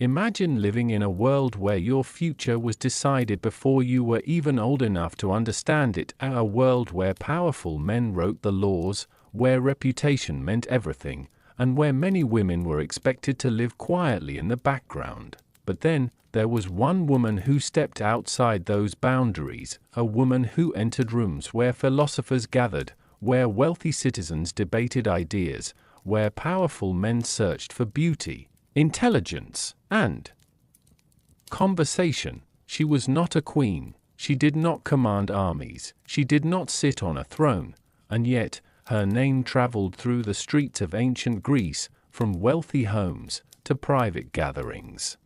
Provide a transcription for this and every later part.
Imagine living in a world where your future was decided before you were even old enough to understand it, a world where powerful men wrote the laws, where reputation meant everything, and where many women were expected to live quietly in the background. But then, there was one woman who stepped outside those boundaries, a woman who entered rooms where philosophers gathered, where wealthy citizens debated ideas, where powerful men searched for beauty, intelligence, and conversation. She was not a queen, she did not command armies, she did not sit on a throne, and yet, her name traveled through the streets of ancient Greece, from wealthy homes to private gatherings,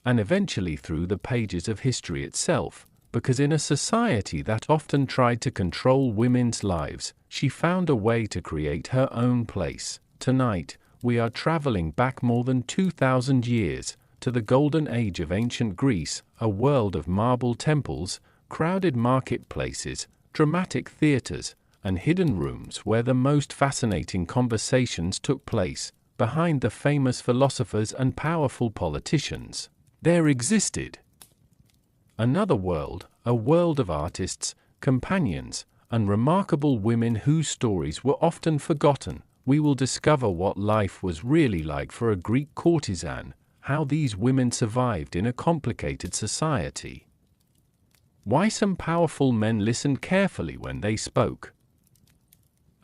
and eventually through the pages of history itself, because in a society that often tried to control women's lives, she found a way to create her own place. Tonight, we are traveling back more than 2,000 years, to the golden age of ancient Greece, a world of marble temples, crowded marketplaces, dramatic theaters, and hidden rooms where the most fascinating conversations took place. Behind the famous philosophers and powerful politicians, there existed another world, a world of artists, companions, and remarkable women whose stories were often forgotten. We will discover what life was really like for a Greek courtesan, how these women survived in a complicated society, why some powerful men listened carefully when they spoke,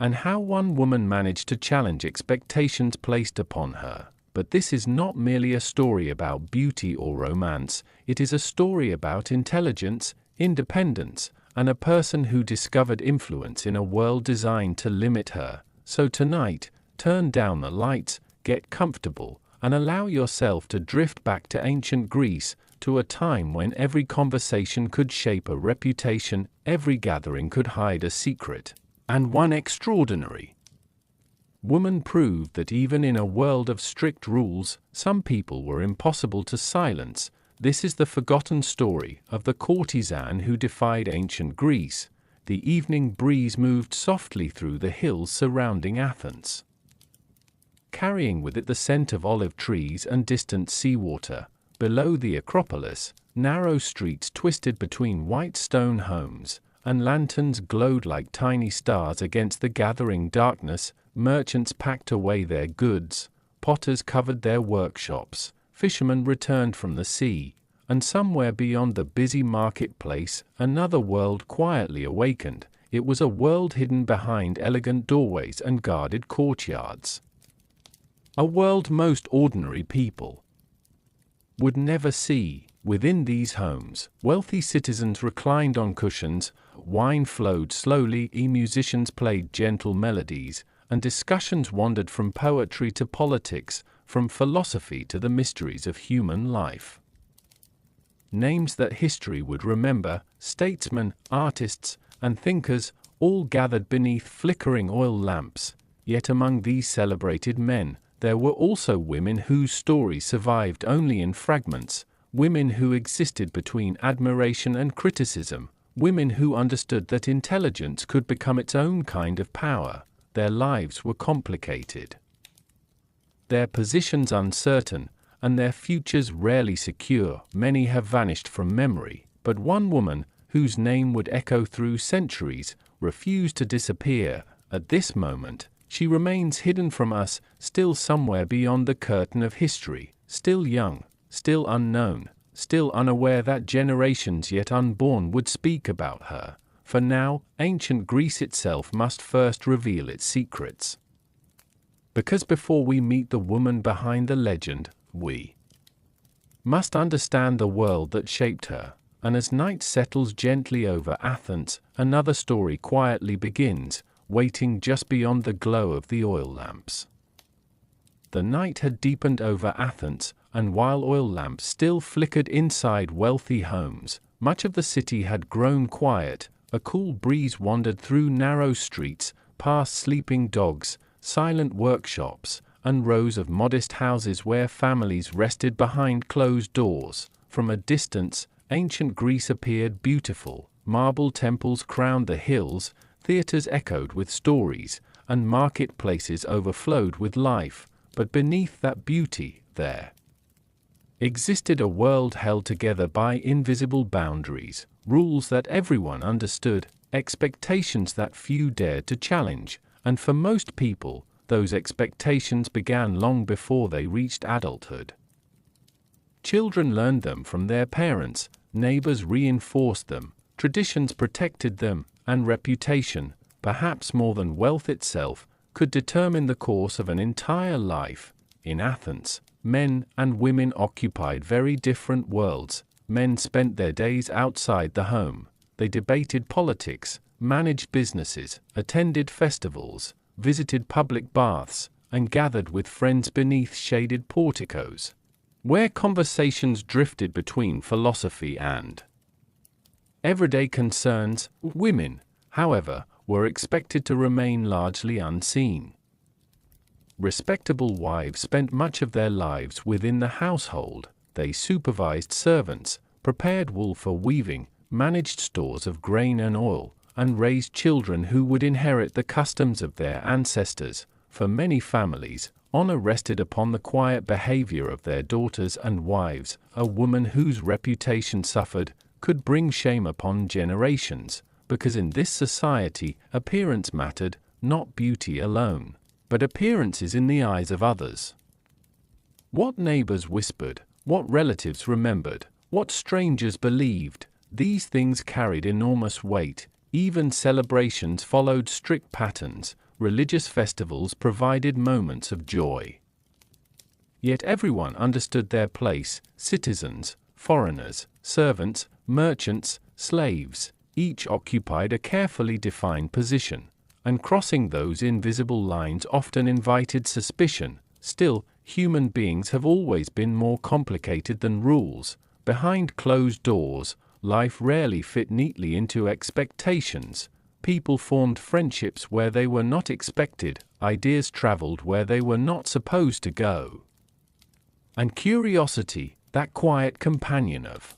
and how one woman managed to challenge expectations placed upon her. But this is not merely a story about beauty or romance, it is a story about intelligence, independence, and a person who discovered influence in a world designed to limit her. So tonight, turn down the lights, get comfortable, and allow yourself to drift back to ancient Greece, to a time when every conversation could shape a reputation, every gathering could hide a secret, and one extraordinary woman proved that even in a world of strict rules, some people were impossible to silence. This is the forgotten story of the courtesan who defied ancient Greece. The evening breeze moved softly through the hills surrounding Athens, carrying with it the scent of olive trees and distant seawater. Below the Acropolis, narrow streets twisted between white stone homes, and lanterns glowed like tiny stars against the gathering darkness. Merchants packed away their goods, potters covered their workshops, fishermen returned from the sea, and somewhere beyond the busy marketplace, another world quietly awakened. It was a world hidden behind elegant doorways and guarded courtyards. A world most ordinary people would never see. Within these homes, wealthy citizens reclined on cushions, wine flowed slowly, musicians played gentle melodies, and discussions wandered from poetry to politics, from philosophy to the mysteries of human life. Names that history would remember, statesmen, artists, and thinkers, all gathered beneath flickering oil lamps. Yet among these celebrated men, there were also women whose stories survived only in fragments, women who existed between admiration and criticism, women who understood that intelligence could become its own kind of power. Their lives were complicated, their positions uncertain, and their futures rarely secure. Many have vanished from memory, but one woman, whose name would echo through centuries, refused to disappear. At this moment, she remains hidden from us, still somewhere beyond the curtain of history, still young, still unknown, still unaware that generations yet unborn would speak about her. For now, ancient Greece itself must first reveal its secrets. Because before we meet the woman behind the legend, we must understand the world that shaped her. And as night settles gently over Athens, another story quietly begins, waiting just beyond the glow of the oil lamps. The night had deepened over Athens, and while oil lamps still flickered inside wealthy homes, much of the city had grown quiet. A cool breeze wandered through narrow streets, past sleeping dogs, silent workshops, and rows of modest houses where families rested behind closed doors. From a distance, ancient Greece appeared beautiful. Marble temples crowned the hills, theaters echoed with stories, and marketplaces overflowed with life. But beneath that beauty, there existed a world held together by invisible boundaries, rules that everyone understood, expectations that few dared to challenge, and for most people, those expectations began long before they reached adulthood. Children learned them from their parents, neighbors reinforced them, traditions protected them, and reputation, perhaps more than wealth itself, could determine the course of an entire life. In Athens, men and women occupied very different worlds. Men spent their days outside the home. They debated politics, managed businesses, attended festivals, visited public baths, and gathered with friends beneath shaded porticos, where conversations drifted between philosophy and everyday concerns. Women, however, were expected to remain largely unseen. Respectable wives spent much of their lives within the household. They supervised servants, prepared wool for weaving, managed stores of grain and oil, and raised children who would inherit the customs of their ancestors. For many families, honor rested upon the quiet behavior of their daughters and wives. A woman whose reputation suffered could bring shame upon generations, because in this society, appearance mattered, not beauty alone, but appearances in the eyes of others. What neighbors whispered, what relatives remembered, what strangers believed, these things carried enormous weight. Even celebrations followed strict patterns. Religious festivals provided moments of joy. Yet everyone understood their place: citizens, foreigners, servants, merchants, slaves. Each occupied a carefully defined position, and crossing those invisible lines often invited suspicion. Still, human beings have always been more complicated than rules. Behind closed doors, life rarely fit neatly into expectations. People formed friendships where they were not expected, ideas traveled where they were not supposed to go. And curiosity, that quiet companion of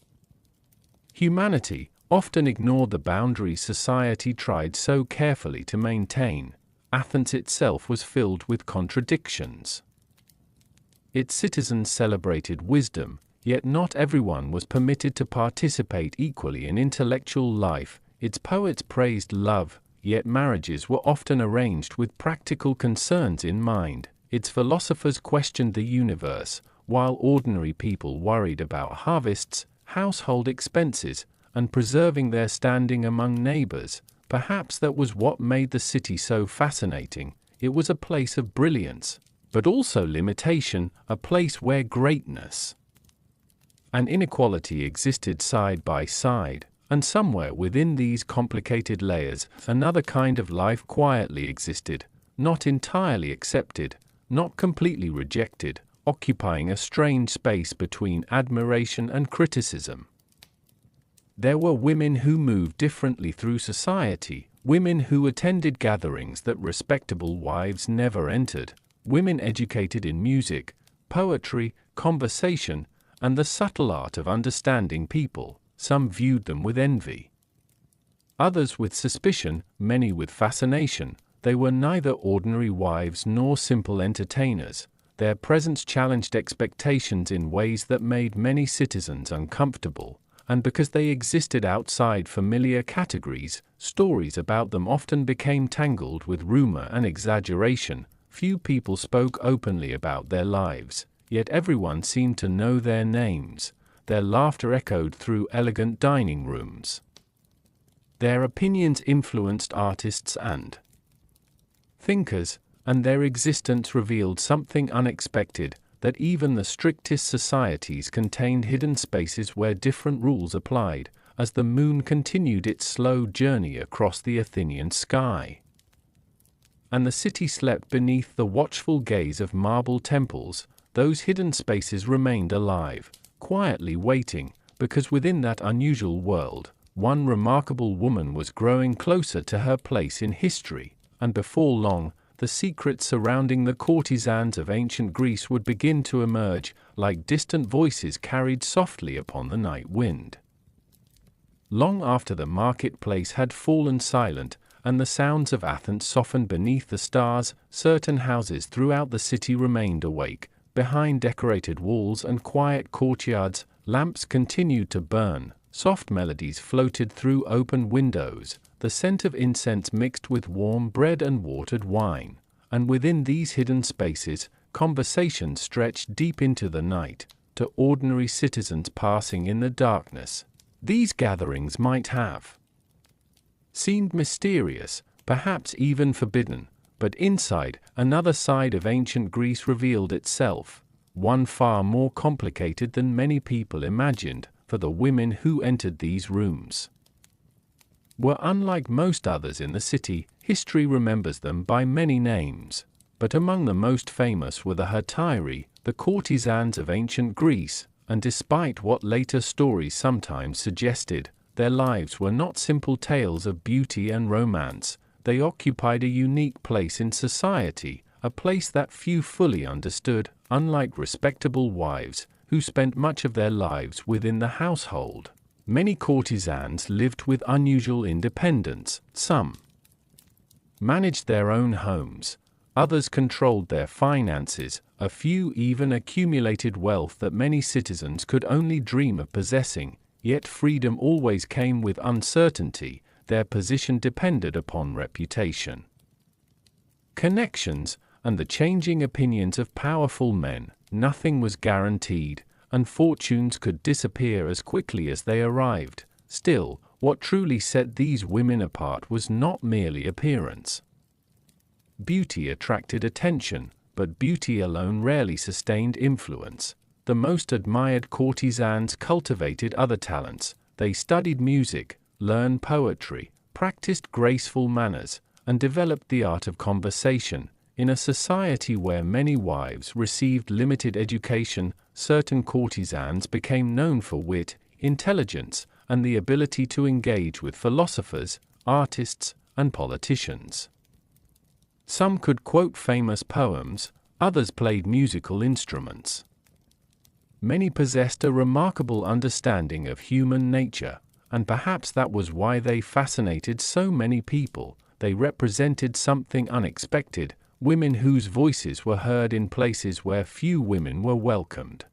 humanity, often ignored the boundaries society tried so carefully to maintain. Athens itself was filled with contradictions. Its citizens celebrated wisdom, yet not everyone was permitted to participate equally in intellectual life. Its poets praised love, yet marriages were often arranged with practical concerns in mind. Its philosophers questioned the universe, while ordinary people worried about harvests, household expenses, and preserving their standing among neighbors. Perhaps that was what made the city so fascinating. It was a place of brilliance, but also limitation, a place where greatness and inequality existed side by side. And somewhere within these complicated layers, another kind of life quietly existed, not entirely accepted, not completely rejected, occupying a strange space between admiration and criticism. There were women who moved differently through society, women who attended gatherings that respectable wives never entered, women educated in music, poetry, conversation, and the subtle art of understanding people. Some viewed them with envy, others with suspicion, many with fascination. They were neither ordinary wives nor simple entertainers. Their presence challenged expectations in ways that made many citizens uncomfortable, and because they existed outside familiar categories, stories about them often became tangled with rumor and exaggeration. Few people spoke openly about their lives, yet everyone seemed to know their names. Their laughter echoed through elegant dining rooms. Their opinions influenced artists and thinkers, and their existence revealed something unexpected, that even the strictest societies contained hidden spaces where different rules applied. As the moon continued its slow journey across the Athenian sky, and the city slept beneath the watchful gaze of marble temples, those hidden spaces remained alive, quietly waiting, because within that unusual world, one remarkable woman was growing closer to her place in history, and before long, the secrets surrounding the courtesans of ancient Greece would begin to emerge, like distant voices carried softly upon the night wind. Long after the marketplace had fallen silent, and the sounds of Athens softened beneath the stars, certain houses throughout the city remained awake, behind decorated walls and quiet courtyards, lamps continued to burn, soft melodies floated through open windows, the scent of incense mixed with warm bread and watered wine, and within these hidden spaces, conversation stretched deep into the night, to ordinary citizens passing in the darkness. These gatherings might have seemed mysterious, perhaps even forbidden, but inside, another side of ancient Greece revealed itself, one far more complicated than many people imagined, for the women who entered these rooms were unlike most others in the city. History remembers them by many names, but among the most famous were the hetairae, the courtesans of ancient Greece, and despite what later stories sometimes suggested, their lives were not simple tales of beauty and romance. They occupied a unique place in society, a place that few fully understood, unlike respectable wives, who spent much of their lives within the household. Many courtesans lived with unusual independence. Some managed their own homes, others controlled their finances, a few even accumulated wealth that many citizens could only dream of possessing, yet freedom always came with uncertainty. Their position depended upon reputation, connections, and the changing opinions of powerful men. Nothing was guaranteed, and fortunes could disappear as quickly as they arrived. Still, what truly set these women apart was not merely appearance. Beauty attracted attention, but beauty alone rarely sustained influence. The most admired courtesans cultivated other talents. They studied music, learned poetry, practiced graceful manners, and developed the art of conversation. In a society where many wives received limited education, certain courtesans became known for wit, intelligence, and the ability to engage with philosophers, artists, and politicians. Some could quote famous poems, others played musical instruments. Many possessed a remarkable understanding of human nature, and perhaps that was why they fascinated so many people. They represented something unexpected, women whose voices were heard in places where few women were welcomed.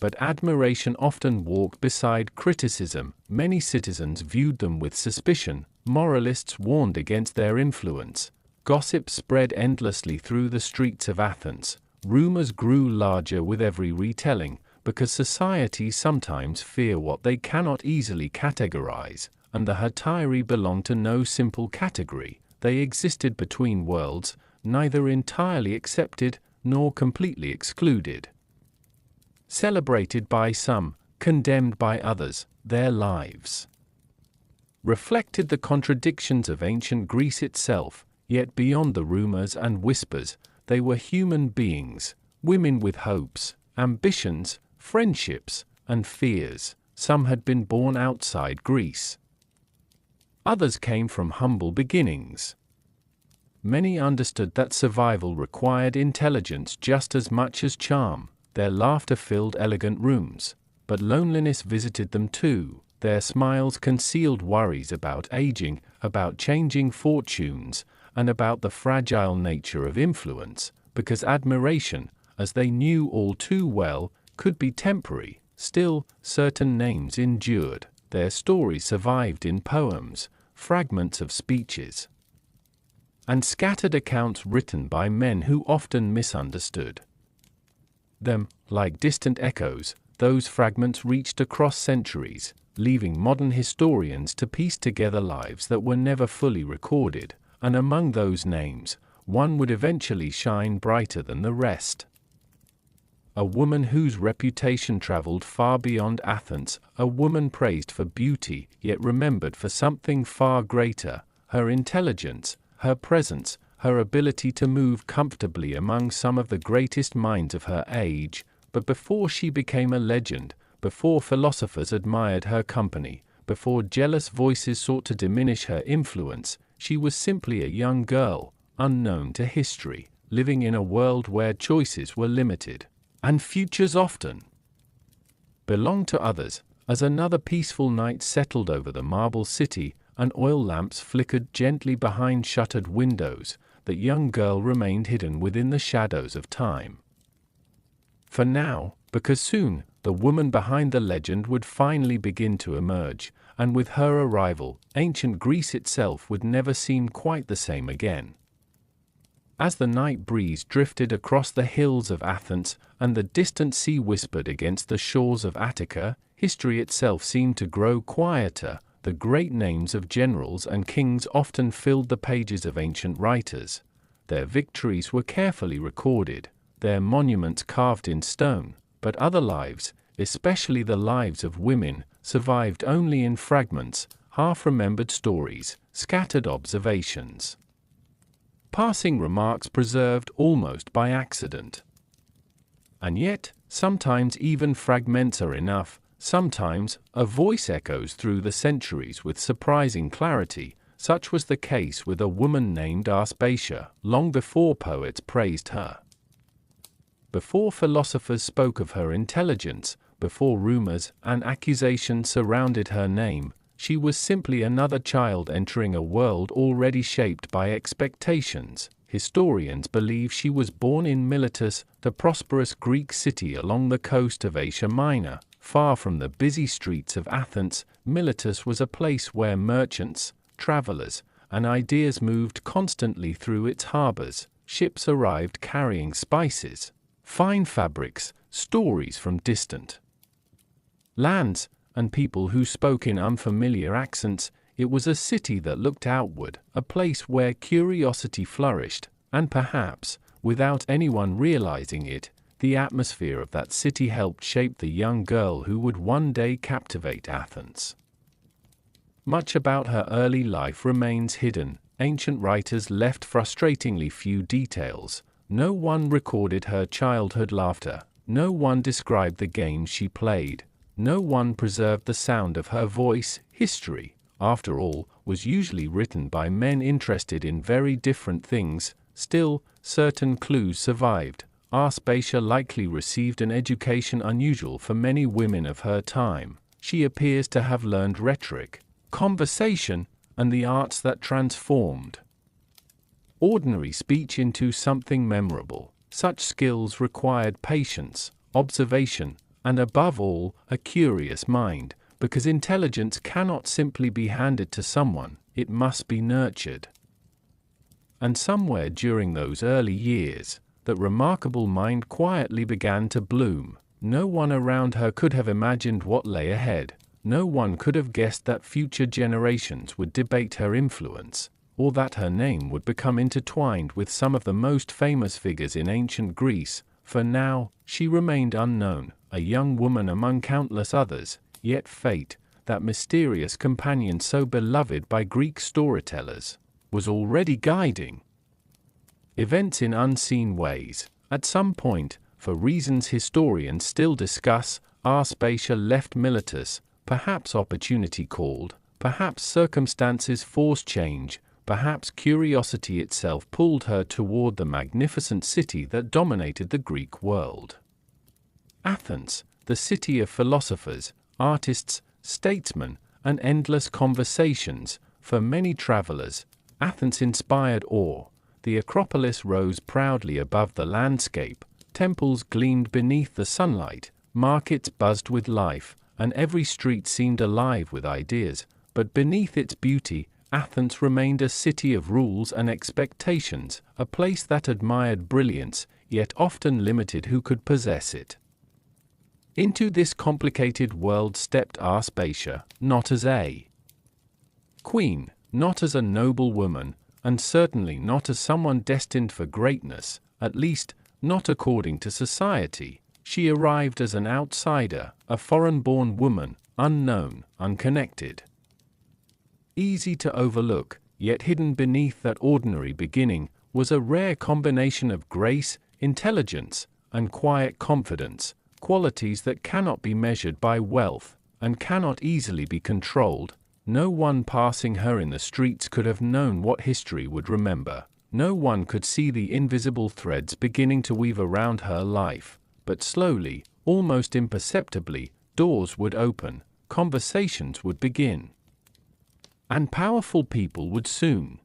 But admiration often walked beside criticism. Many citizens viewed them with suspicion, moralists warned against their influence. Gossip spread endlessly through the streets of Athens. Rumors grew larger with every retelling, because societies sometimes fear what they cannot easily categorize, and the hetairae belonged to no simple category. They existed between worlds, neither entirely accepted nor completely excluded. Celebrated by some, condemned by others, their lives reflected the contradictions of ancient Greece itself, yet beyond the rumors and whispers, they were human beings, women with hopes, ambitions, friendships, and fears. Some had been born outside Greece. Others came from humble beginnings. Many understood that survival required intelligence just as much as charm. Their laughter filled elegant rooms, but loneliness visited them too. Their smiles concealed worries about aging, about changing fortunes, and about the fragile nature of influence, because admiration, as they knew all too well, could be temporary. Still, certain names endured. Their stories survived in poems, fragments of speeches, and scattered accounts written by men who often misunderstood them. Like distant echoes, those fragments reached across centuries, leaving modern historians to piece together lives that were never fully recorded, and among those names, one would eventually shine brighter than the rest. A woman whose reputation traveled far beyond Athens, a woman praised for beauty, yet remembered for something far greater: her intelligence, her presence, her ability to move comfortably among some of the greatest minds of her age. But before she became a legend, before philosophers admired her company, before jealous voices sought to diminish her influence, she was simply a young girl, unknown to history, living in a world where choices were limited, and futures often belonged to others. As another peaceful night settled over the marble city, and oil lamps flickered gently behind shuttered windows, the young girl remained hidden within the shadows of time. For now, because soon, the woman behind the legend would finally begin to emerge, and with her arrival, ancient Greece itself would never seem quite the same again. As the night breeze drifted across the hills of Athens and the distant sea whispered against the shores of Attica, history itself seemed to grow quieter. The great names of generals and kings often filled the pages of ancient writers. Their victories were carefully recorded, their monuments carved in stone, but other lives, especially the lives of women, survived only in fragments, half-remembered stories, scattered observations, passing remarks preserved almost by accident. And yet, sometimes even fragments are enough. Sometimes, a voice echoes through the centuries with surprising clarity. Such was the case with a woman named Aspasia, long before poets praised her. Before philosophers spoke of her intelligence, before rumors and accusations surrounded her name, she was simply another child entering a world already shaped by expectations. Historians believe she was born in Miletus, the prosperous Greek city along the coast of Asia Minor. Far from the busy streets of Athens, Miletus was a place where merchants, travelers, and ideas moved constantly through its harbors. Ships arrived carrying spices, fine fabrics, stories from distant lands, and people who spoke in unfamiliar accents. It was a city that looked outward, a place where curiosity flourished, and perhaps, without anyone realizing it, the atmosphere of that city helped shape the young girl who would one day captivate Athens. Much about her early life remains hidden. Ancient writers left frustratingly few details. No one recorded her childhood laughter. No one described the games she played. No one preserved the sound of her voice. History, after all, was usually written by men interested in very different things. Still, certain clues survived. Aspasia likely received an education unusual for many women of her time. She appears to have learned rhetoric, conversation, and the arts that transformed ordinary speech into something memorable. Such skills required patience, observation, and above all, a curious mind, because intelligence cannot simply be handed to someone, it must be nurtured. And somewhere during those early years, that remarkable mind quietly began to bloom. No one around her could have imagined what lay ahead. No one could have guessed that future generations would debate her influence, or that her name would become intertwined with some of the most famous figures in ancient Greece. For now, she remained unknown, a young woman among countless others, yet fate, that mysterious companion so beloved by Greek storytellers, was already guiding events in unseen ways. At some point, for reasons historians still discuss, Aspasia left Miletus. Perhaps opportunity called, perhaps circumstances forced change, perhaps curiosity itself pulled her toward the magnificent city that dominated the Greek world. Athens, the city of philosophers, artists, statesmen, and endless conversations. For many travelers, Athens inspired awe. The Acropolis rose proudly above the landscape, temples gleamed beneath the sunlight, markets buzzed with life, and every street seemed alive with ideas. But beneath its beauty, Athens remained a city of rules and expectations, a place that admired brilliance, yet often limited who could possess it. Into this complicated world stepped Aspasia, not as a queen, not as a noble woman, and certainly not as someone destined for greatness, at least, not according to society. She arrived as an outsider, a foreign-born woman, unknown, unconnected. Easy to overlook, yet hidden beneath that ordinary beginning, was a rare combination of grace, intelligence, and quiet confidence, qualities that cannot be measured by wealth, and cannot easily be controlled. No one passing her in the streets could have known what history would remember. No one could see the invisible threads beginning to weave around her life. But slowly, almost imperceptibly, doors would open, conversations would begin. And powerful people would soon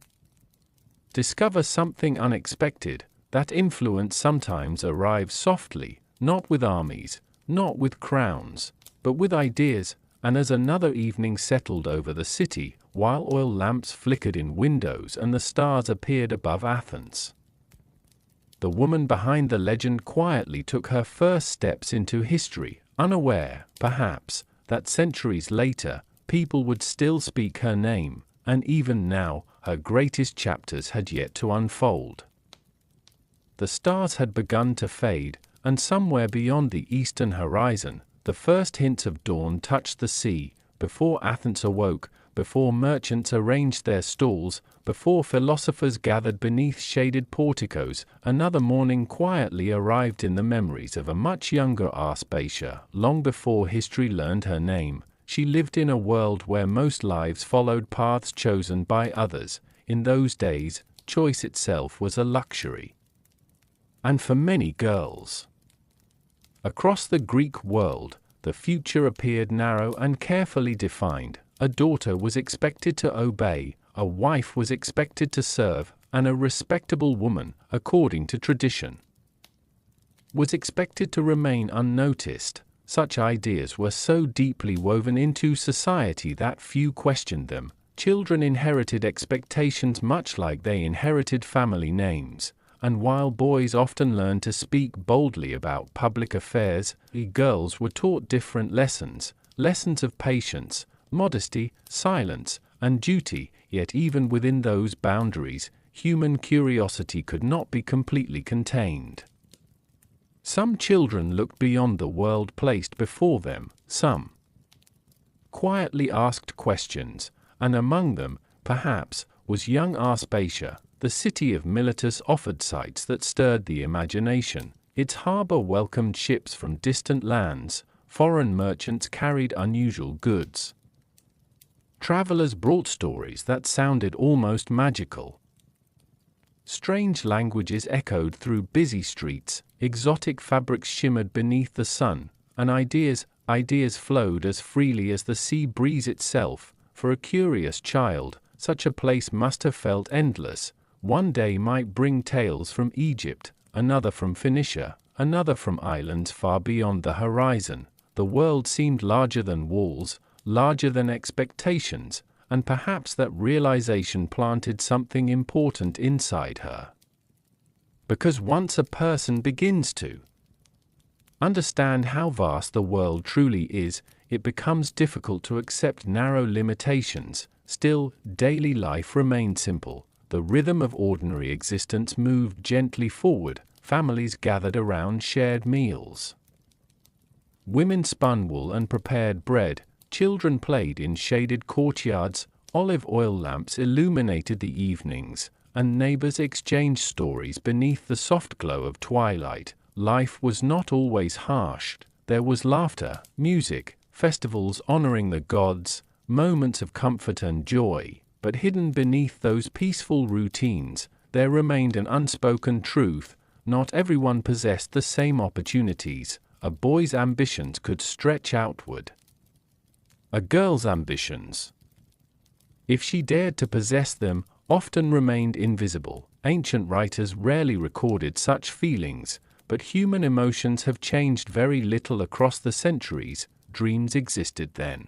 discover something unexpected. That influence sometimes arrives softly, not with armies, not with crowns, but with ideas. And as another evening settled over the city, while oil lamps flickered in windows and the stars appeared above Athens, the woman behind the legend quietly took her first steps into history, unaware, perhaps, that centuries later, people would still speak her name, and even now, her greatest chapters had yet to unfold. The stars had begun to fade, and somewhere beyond the eastern horizon, the first hints of dawn touched the sea. Before Athens awoke, before merchants arranged their stalls, before philosophers gathered beneath shaded porticos, another morning quietly arrived in the memories of a much younger Aspasia. Long before history learned her name, she lived in a world where most lives followed paths chosen by others. In those days, choice itself was a luxury. And for many girls across the Greek world, the future appeared narrow and carefully defined. A daughter was expected to obey, a wife was expected to serve, and a respectable woman, according to tradition, was expected to remain unnoticed. Such ideas were so deeply woven into society that few questioned them. Children inherited expectations much like they inherited family names, and while boys often learned to speak boldly about public affairs, girls were taught different lessons of patience, modesty, silence, and duty. Yet even within those boundaries, human curiosity could not be completely contained. Some children looked beyond the world placed before them, some quietly asked questions, and among them, perhaps, was young Aspasia. The city of Miletus offered sights that stirred the imagination. Its harbor welcomed ships from distant lands, foreign merchants carried unusual goods. Travelers brought stories that sounded almost magical. Strange languages echoed through busy streets, exotic fabrics shimmered beneath the sun, and ideas flowed as freely as the sea breeze itself. For a curious child, such a place must have felt endless. One day might bring tales from Egypt, another from Phoenicia, another from islands far beyond the horizon. The world seemed larger than walls, larger than expectations, and perhaps that realization planted something important inside her. Because once a person begins to understand how vast the world truly is, it becomes difficult to accept narrow limitations. Still, daily life remained simple. The rhythm of ordinary existence moved gently forward. Families gathered around shared meals. Women spun wool and prepared bread. Children played in shaded courtyards. Olive oil lamps illuminated the evenings, and neighbors exchanged stories beneath the soft glow of twilight. Life was not always harsh. There was laughter, music, festivals honoring the gods, moments of comfort and joy. But hidden beneath those peaceful routines, there remained an unspoken truth. Not everyone possessed the same opportunities. A boy's ambitions could stretch outward. A girl's ambitions, if she dared to possess them, often remained invisible. Ancient writers rarely recorded such feelings, but human emotions have changed very little across the centuries. Dreams existed then,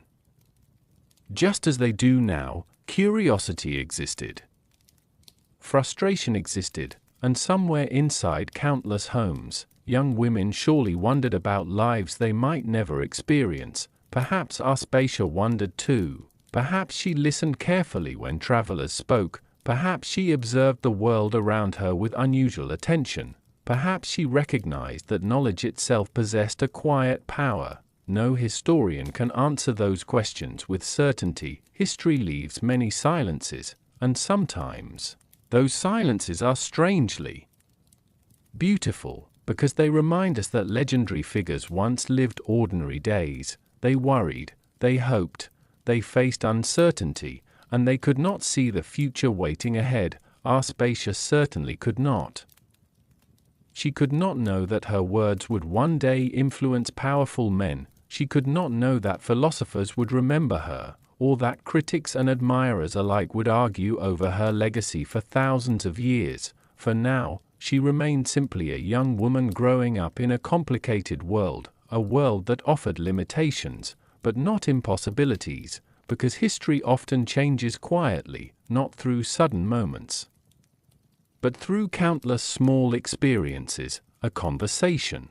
just as they do now. Curiosity existed. Frustration existed, and somewhere inside countless homes, young women surely wondered about lives they might never experience. Perhaps Aspasia wondered too. Perhaps she listened carefully when travelers spoke. Perhaps she observed the world around her with unusual attention. Perhaps she recognized that knowledge itself possessed a quiet power. No historian can answer those questions with certainty. History leaves many silences, and sometimes those silences are strangely beautiful, because they remind us that legendary figures once lived ordinary days. They worried, they hoped, they faced uncertainty, and they could not see the future waiting ahead. Aspasia certainly could not. She could not know that her words would one day influence powerful men. She could not know that philosophers would remember her, or that critics and admirers alike would argue over her legacy for thousands of years. For now, she remained simply a young woman growing up in a complicated world, a world that offered limitations, but not impossibilities, because history often changes quietly, not through sudden moments, but through countless small experiences, a conversation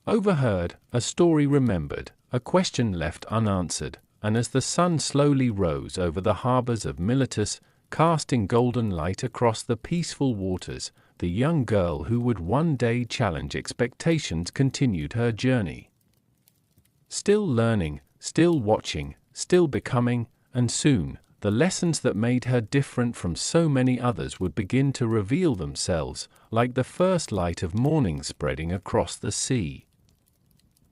overheard, a story remembered, a question left unanswered, and as the sun slowly rose over the harbors of Miletus, casting golden light across the peaceful waters, the young girl who would one day challenge expectations continued her journey. Still learning, still watching, still becoming, and soon, the lessons that made her different from so many others would begin to reveal themselves, like the first light of morning spreading across the sea.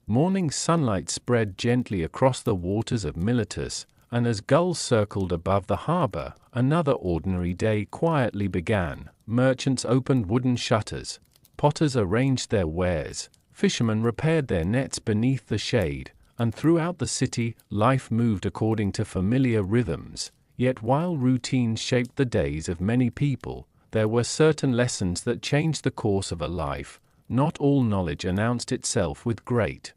Morning sunlight spread gently across the waters of Miletus, and as gulls circled above the harbor, another ordinary day quietly began. Merchants opened wooden shutters, potters arranged their wares, fishermen repaired their nets beneath the shade, and throughout the city, life moved according to familiar rhythms. Yet while routines shaped the days of many people, there were certain lessons that changed the course of a life. Not all knowledge announced itself with great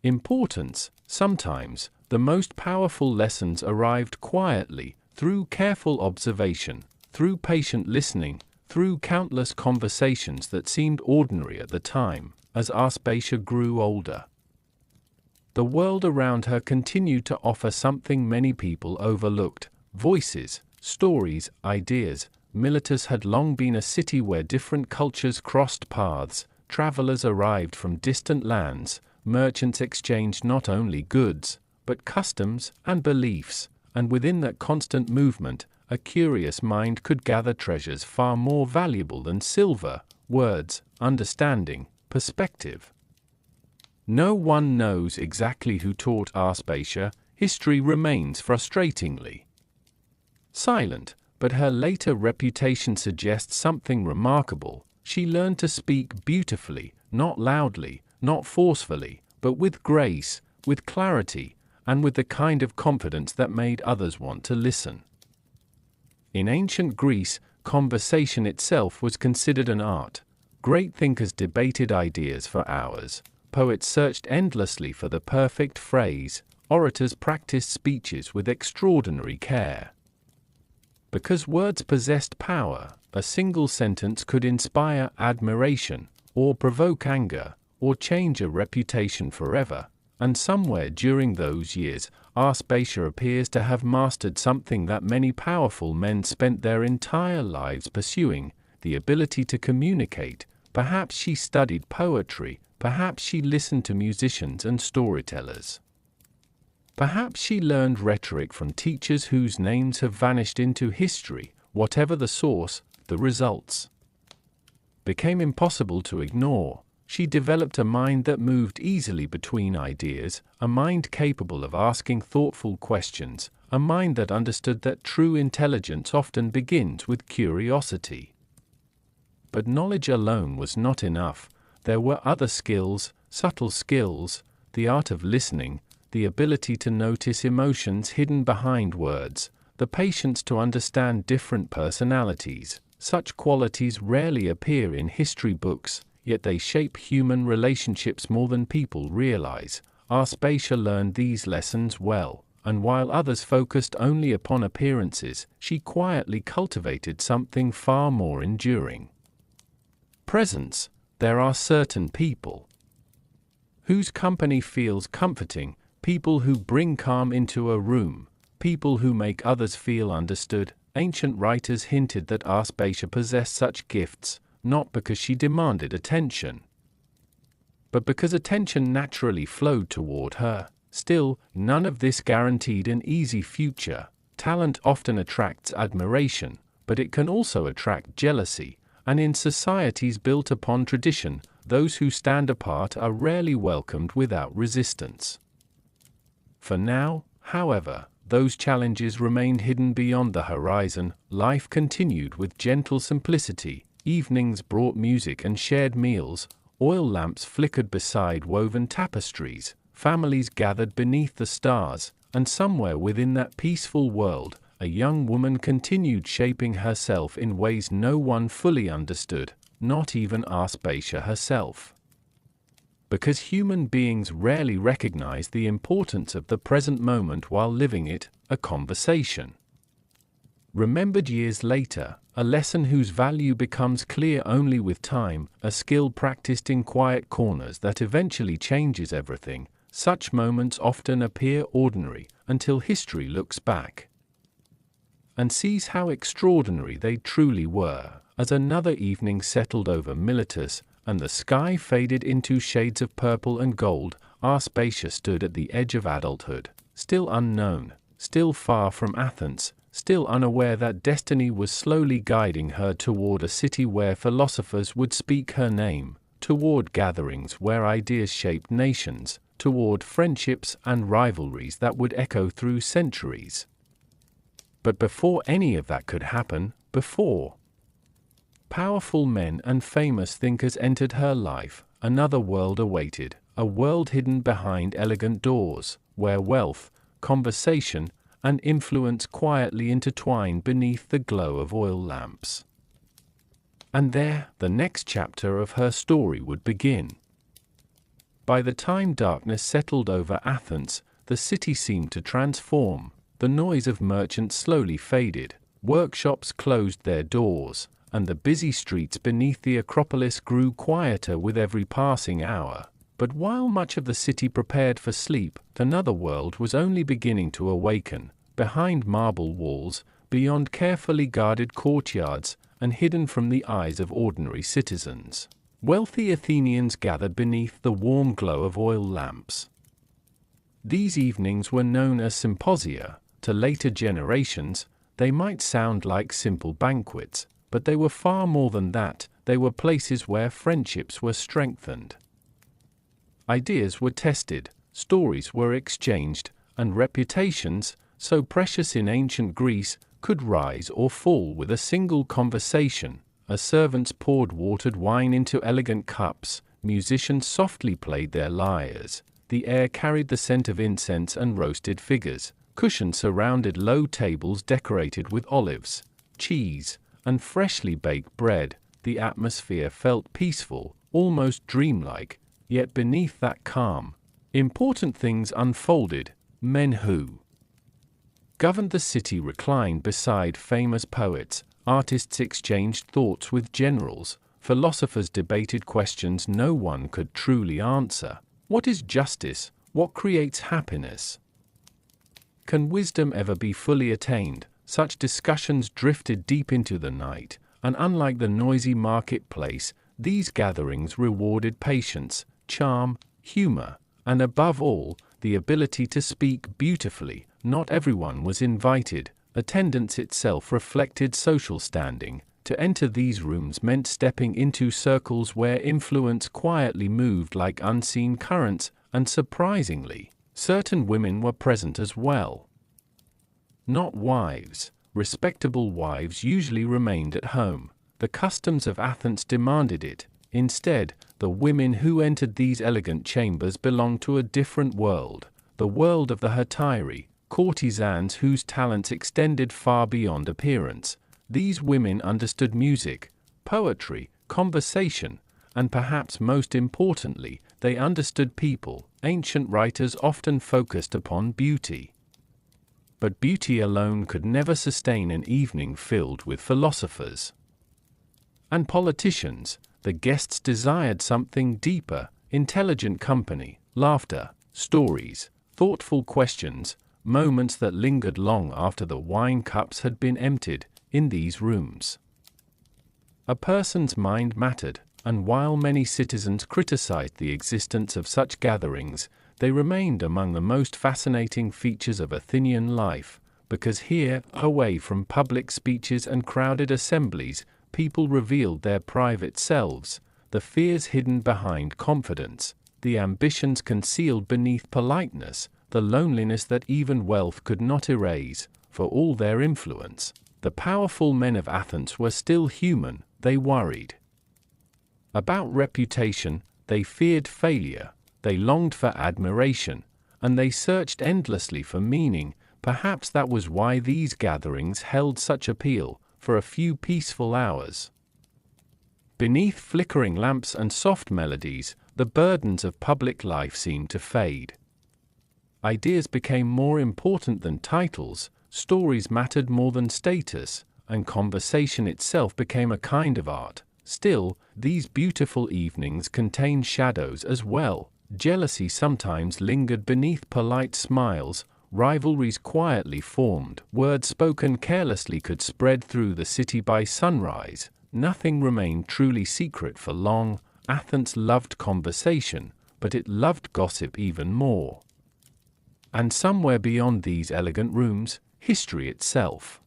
importance. Sometimes, the most powerful lessons arrived quietly, through careful observation, through patient listening, through countless conversations that seemed ordinary at the time. As Aspasia grew older, the world around her continued to offer something many people overlooked: voices, stories, ideas. Miletus had long been a city where different cultures crossed paths, travelers arrived from distant lands, merchants exchanged not only goods, but customs and beliefs, and within that constant movement, a curious mind could gather treasures far more valuable than silver: words, understanding, perspective. No one knows exactly who taught Aspasia. History remains frustratingly silent, but her later reputation suggests something remarkable. She learned to speak beautifully, not loudly, not forcefully, but with grace, with clarity, and with the kind of confidence that made others want to listen. In ancient Greece, conversation itself was considered an art. Great thinkers debated ideas for hours. Poets searched endlessly for the perfect phrase. Orators practiced speeches with extraordinary care. Because words possessed power, a single sentence could inspire admiration, or provoke anger, or change a reputation forever. And somewhere during those years, Aspasia appears to have mastered something that many powerful men spent their entire lives pursuing: the ability to communicate. Perhaps she studied poetry, perhaps she listened to musicians and storytellers. Perhaps she learned rhetoric from teachers whose names have vanished into history. Whatever the source, the results became impossible to ignore. She developed a mind that moved easily between ideas, a mind capable of asking thoughtful questions, a mind that understood that true intelligence often begins with curiosity. But knowledge alone was not enough. There were other skills, subtle skills: the art of listening, the ability to notice emotions hidden behind words, the patience to understand different personalities. Such qualities rarely appear in history books, yet they shape human relationships more than people realize. Aspasia learned these lessons well, and while others focused only upon appearances, she quietly cultivated something far more enduring: presence. There are certain people whose company feels comforting, people who bring calm into a room, people who make others feel understood. Ancient writers hinted that Aspasia possessed such gifts, not because she demanded attention, but because attention naturally flowed toward her. Still, none of this guaranteed an easy future. Talent often attracts admiration, but it can also attract jealousy, and in societies built upon tradition, those who stand apart are rarely welcomed without resistance. For now, however, those challenges remained hidden beyond the horizon. Life continued with gentle simplicity. Evenings brought music and shared meals. Oil lamps flickered beside woven tapestries. Families gathered beneath the stars, and somewhere within that peaceful world, a young woman continued shaping herself in ways no one fully understood, not even Aspasia herself. Because human beings rarely recognize the importance of the present moment while living it, a conversation. Remembered years later, a lesson whose value becomes clear only with time, a skill practiced in quiet corners that eventually changes everything. Such moments often appear ordinary until history looks back and sees how extraordinary they truly were. As another evening settled over Miletus, and the sky faded into shades of purple and gold, Aspasia stood at the edge of adulthood, still unknown, still far from Athens, still unaware that destiny was slowly guiding her toward a city where philosophers would speak her name, toward gatherings where ideas shaped nations, toward friendships and rivalries that would echo through centuries. But before any of that could happen, powerful men and famous thinkers entered her life, another world awaited, a world hidden behind elegant doors, where wealth, conversation, and influence quietly intertwined beneath the glow of oil lamps. And there, the next chapter of her story would begin. By the time darkness settled over Athens, the city seemed to transform. The noise of merchants slowly faded, workshops closed their doors, and the busy streets beneath the Acropolis grew quieter with every passing hour. But while much of the city prepared for sleep, another world was only beginning to awaken, behind marble walls, beyond carefully guarded courtyards, and hidden from the eyes of ordinary citizens. Wealthy Athenians gathered beneath the warm glow of oil lamps. These evenings were known as symposia. To later generations, they might sound like simple banquets, but they were far more than that. They were places where friendships were strengthened. Ideas were tested, stories were exchanged, and reputations, so precious in ancient Greece, could rise or fall with a single conversation. As servants poured watered wine into elegant cups, musicians softly played their lyres, the air carried the scent of incense and roasted figures, cushions surrounded low tables decorated with olives, cheese, and freshly baked bread. The atmosphere felt peaceful, almost dreamlike, yet beneath that calm, important things unfolded. Men who governed the city reclined beside famous poets, artists exchanged thoughts with generals, philosophers debated questions no one could truly answer. What is justice? What creates happiness? Can wisdom ever be fully attained? Such discussions drifted deep into the night, and unlike the noisy marketplace, these gatherings rewarded patience, charm, humor, and above all, the ability to speak beautifully. Not everyone was invited. Attendance itself reflected social standing. To enter these rooms meant stepping into circles where influence quietly moved like unseen currents, and surprisingly, certain women were present as well. Not wives. Respectable wives usually remained at home. The customs of Athens demanded it. Instead, the women who entered these elegant chambers belonged to a different world, the world of the hetairi, courtesans whose talents extended far beyond appearance. These women understood music, poetry, conversation, and perhaps most importantly, they understood people. Ancient writers often focused upon beauty. But beauty alone could never sustain an evening filled with philosophers and politicians. The guests desired something deeper, intelligent company, laughter, stories, thoughtful questions, moments that lingered long after the wine cups had been emptied. In these rooms, a person's mind mattered, and while many citizens criticized the existence of such gatherings, they remained among the most fascinating features of Athenian life, because here, away from public speeches and crowded assemblies, people revealed their private selves, the fears hidden behind confidence, the ambitions concealed beneath politeness, the loneliness that even wealth could not erase. For all their influence, the powerful men of Athens were still human. They worried about reputation, they feared failure, they longed for admiration, and they searched endlessly for meaning. Perhaps that was why these gatherings held such appeal, for a few peaceful hours. Beneath flickering lamps and soft melodies, the burdens of public life seemed to fade. Ideas became more important than titles, stories mattered more than status, and conversation itself became a kind of art. Still, these beautiful evenings contained shadows as well. Jealousy sometimes lingered beneath polite smiles, rivalries quietly formed, words spoken carelessly could spread through the city by sunrise. Nothing remained truly secret for long. Athens loved conversation, but it loved gossip even more. And somewhere beyond these elegant rooms, history itself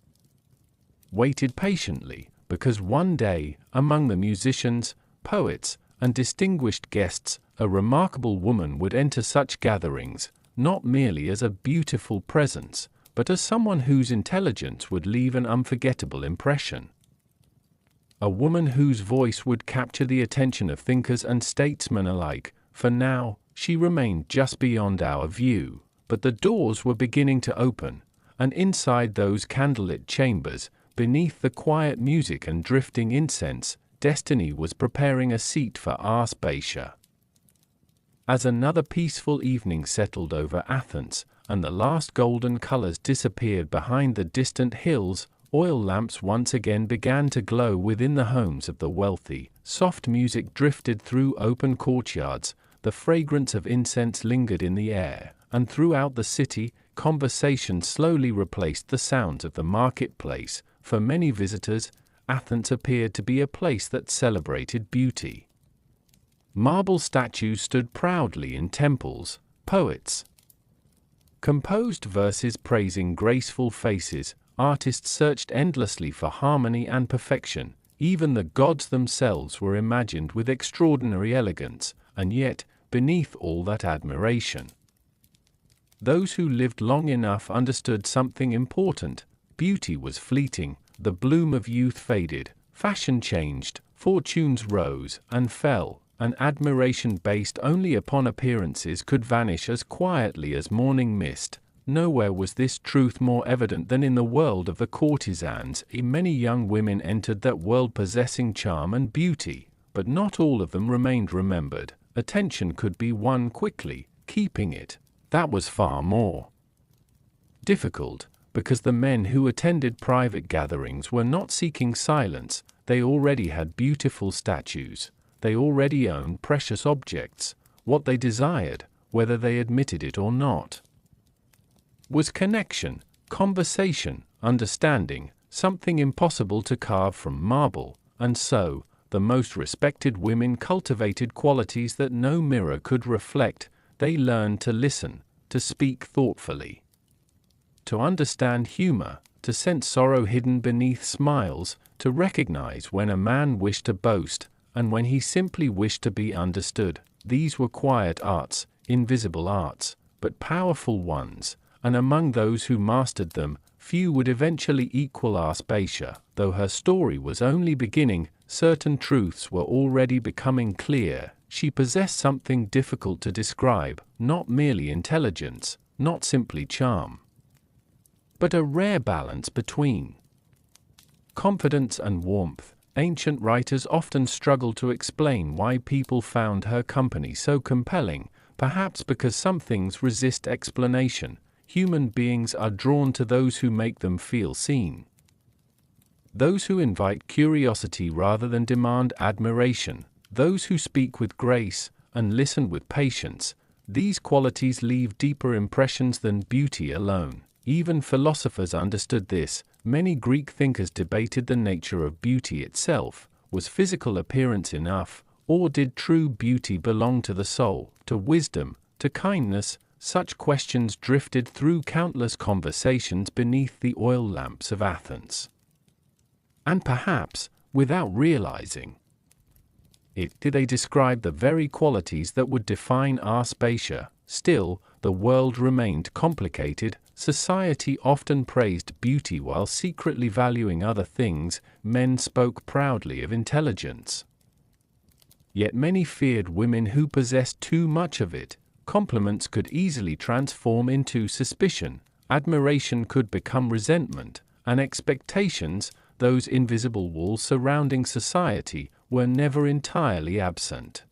waited patiently, because one day, among the musicians, poets, and distinguished guests, a remarkable woman would enter such gatherings, not merely as a beautiful presence, but as someone whose intelligence would leave an unforgettable impression. A woman whose voice would capture the attention of thinkers and statesmen alike. For now, she remained just beyond our view, but the doors were beginning to open, and inside those candlelit chambers, beneath the quiet music and drifting incense, destiny was preparing a seat for Aspasia. As another peaceful evening settled over Athens, and the last golden colors disappeared behind the distant hills, oil lamps once again began to glow within the homes of the wealthy. Soft music drifted through open courtyards, the fragrance of incense lingered in the air, and throughout the city, conversation slowly replaced the sounds of the marketplace. For many visitors, Athens appeared to be a place that celebrated beauty. Marble statues stood proudly in temples, poets composed verses praising graceful faces, artists searched endlessly for harmony and perfection. Even the gods themselves were imagined with extraordinary elegance, and yet, beneath all that admiration, those who lived long enough understood something important. Beauty was fleeting, the bloom of youth faded, fashion changed, fortunes rose and fell, and admiration based only upon appearances could vanish as quietly as morning mist. Nowhere was this truth more evident than in the world of the courtesans. Many young women entered that world possessing charm and beauty, but not all of them remained remembered. Attention could be won quickly, keeping it, that was far more difficult, because the men who attended private gatherings were not seeking silence. They already had beautiful statues. They already owned precious objects. What they desired, whether they admitted it or not, was connection, conversation, understanding, something impossible to carve from marble. And so, the most respected women cultivated qualities that no mirror could reflect. They learned to listen, to speak thoughtfully, to understand humor, to sense sorrow hidden beneath smiles, to recognize when a man wished to boast, and when he simply wished to be understood. These were quiet arts, invisible arts, but powerful ones, and among those who mastered them, few would eventually equal Aspasia. Though her story was only beginning, certain truths were already becoming clear. She possessed something difficult to describe, not merely intelligence, not simply charm, but a rare balance between confidence and warmth. Ancient writers often struggle to explain why people found her company so compelling, perhaps because some things resist explanation. Human beings are drawn to those who make them feel seen, those who invite curiosity rather than demand admiration, those who speak with grace and listen with patience. These qualities leave deeper impressions than beauty alone. Even philosophers understood this. Many Greek thinkers debated the nature of beauty itself. Was physical appearance enough, or did true beauty belong to the soul, to wisdom, to kindness? Such questions drifted through countless conversations beneath the oil lamps of Athens. And perhaps, without realizing it, they described the very qualities that would define Aspasia. Still, the world remained complicated. Society often praised beauty while secretly valuing other things. Men spoke proudly of intelligence, yet many feared women who possessed too much of it. Compliments could easily transform into suspicion, admiration could become resentment, and expectations, those invisible walls surrounding society, were never entirely absent.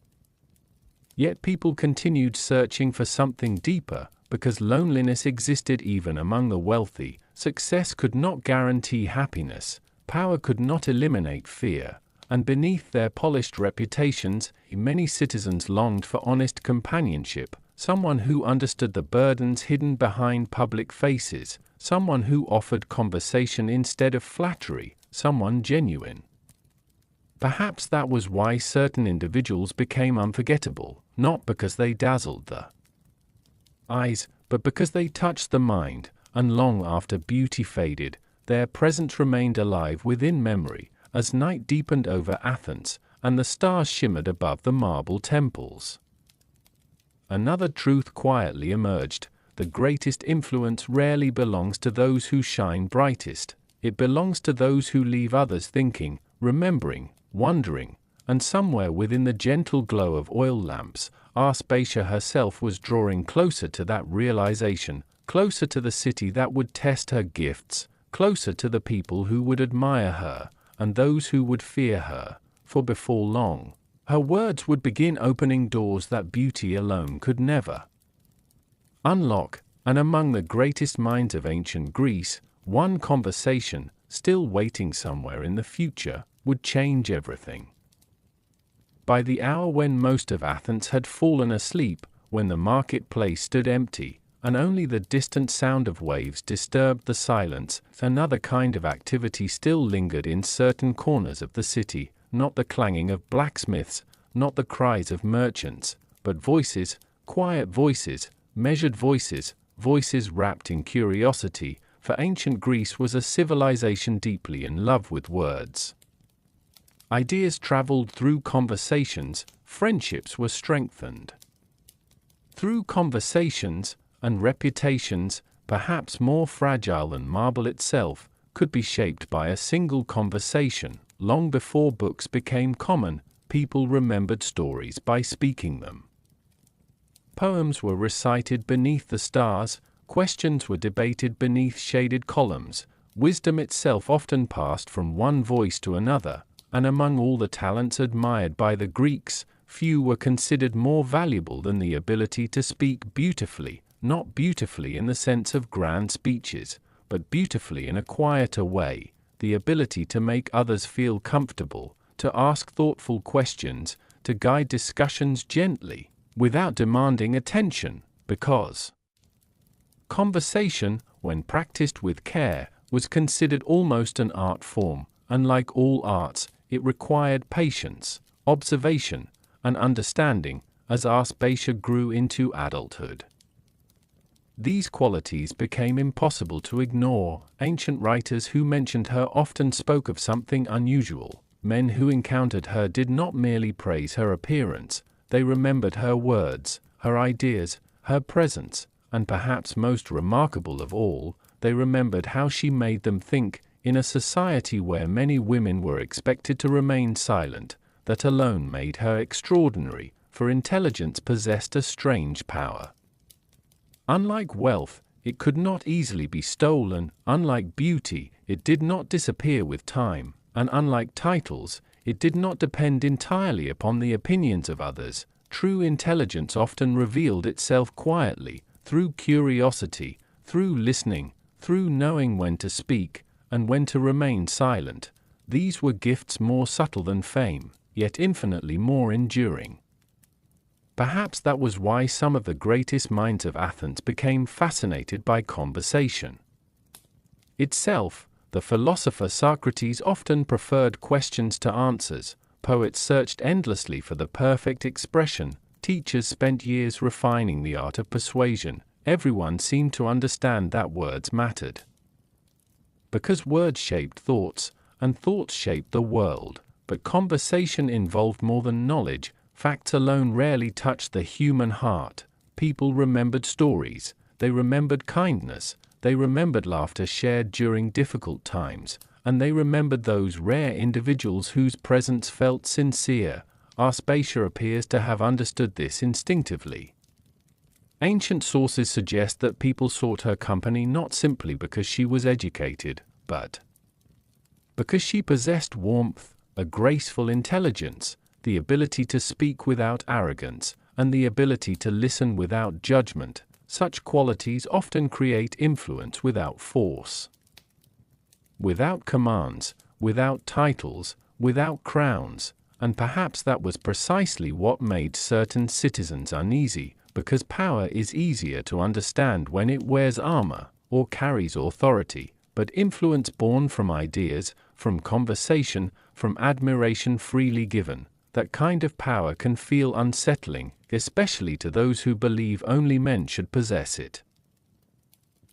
Yet people continued searching for something deeper, because loneliness existed even among the wealthy. Success could not guarantee happiness, power could not eliminate fear, and beneath their polished reputations, many citizens longed for honest companionship, someone who understood the burdens hidden behind public faces, someone who offered conversation instead of flattery, someone genuine. Perhaps that was why certain individuals became unforgettable, not because they dazzled the eyes, but because they touched the mind, and long after beauty faded, their presence remained alive within memory, as night deepened over Athens, and the stars shimmered above the marble temples. Another truth quietly emerged: the greatest influence rarely belongs to those who shine brightest, it belongs to those who leave others thinking, remembering, wondering, and somewhere within the gentle glow of oil lamps, Aspasia herself was drawing closer to that realization, closer to the city that would test her gifts, closer to the people who would admire her, and those who would fear her, for before long, her words would begin opening doors that beauty alone could never unlock, and among the greatest minds of ancient Greece, one conversation, still waiting somewhere in the future, would change everything. By the hour when most of Athens had fallen asleep, when the marketplace stood empty, and only the distant sound of waves disturbed the silence, another kind of activity still lingered in certain corners of the city, not the clanging of blacksmiths, not the cries of merchants, but voices, quiet voices, measured voices, voices wrapped in curiosity, for ancient Greece was a civilization deeply in love with words. Ideas traveled through conversations, friendships were strengthened through conversations, and reputations, perhaps more fragile than marble itself, could be shaped by a single conversation. Long before books became common, people remembered stories by speaking them. Poems were recited beneath the stars, questions were debated beneath shaded columns, wisdom itself often passed from one voice to another, and among all the talents admired by the Greeks, few were considered more valuable than the ability to speak beautifully, not beautifully in the sense of grand speeches, but beautifully in a quieter way, the ability to make others feel comfortable, to ask thoughtful questions, to guide discussions gently, without demanding attention, because conversation, when practiced with care, was considered almost an art form. Unlike all arts, it required patience, observation, and understanding, as Aspasia grew into adulthood. These qualities became impossible to ignore. Ancient writers who mentioned her often spoke of something unusual. Men who encountered her did not merely praise her appearance, they remembered her words, her ideas, her presence, and perhaps most remarkable of all, they remembered how she made them think. In a society where many women were expected to remain silent, that alone made her extraordinary, for intelligence possessed a strange power. Unlike wealth, it could not easily be stolen; unlike beauty, it did not disappear with time; and unlike titles, it did not depend entirely upon the opinions of others. True intelligence often revealed itself quietly, through curiosity, through listening, through knowing when to speak, and when to remain silent. These were gifts more subtle than fame, yet infinitely more enduring. Perhaps that was why some of the greatest minds of Athens became fascinated by conversation itself. The philosopher Socrates often preferred questions to answers, poets searched endlessly for the perfect expression, teachers spent years refining the art of persuasion. Everyone seemed to understand that words mattered, because words shaped thoughts, and thoughts shaped the world. But conversation involved more than knowledge. Facts alone rarely touched the human heart. People remembered stories, they remembered kindness, they remembered laughter shared during difficult times, and they remembered those rare individuals whose presence felt sincere. Aspasia appears to have understood this instinctively. Ancient sources suggest that people sought her company not simply because she was educated, but because she possessed warmth, a graceful intelligence, the ability to speak without arrogance, and the ability to listen without judgment. Such qualities often create influence without force. Without commands, without titles, without crowns, and perhaps that was precisely what made certain citizens uneasy, because power is easier to understand when it wears armor or carries authority, but influence born from ideas, from conversation, from admiration freely given, that kind of power can feel unsettling, especially to those who believe only men should possess it.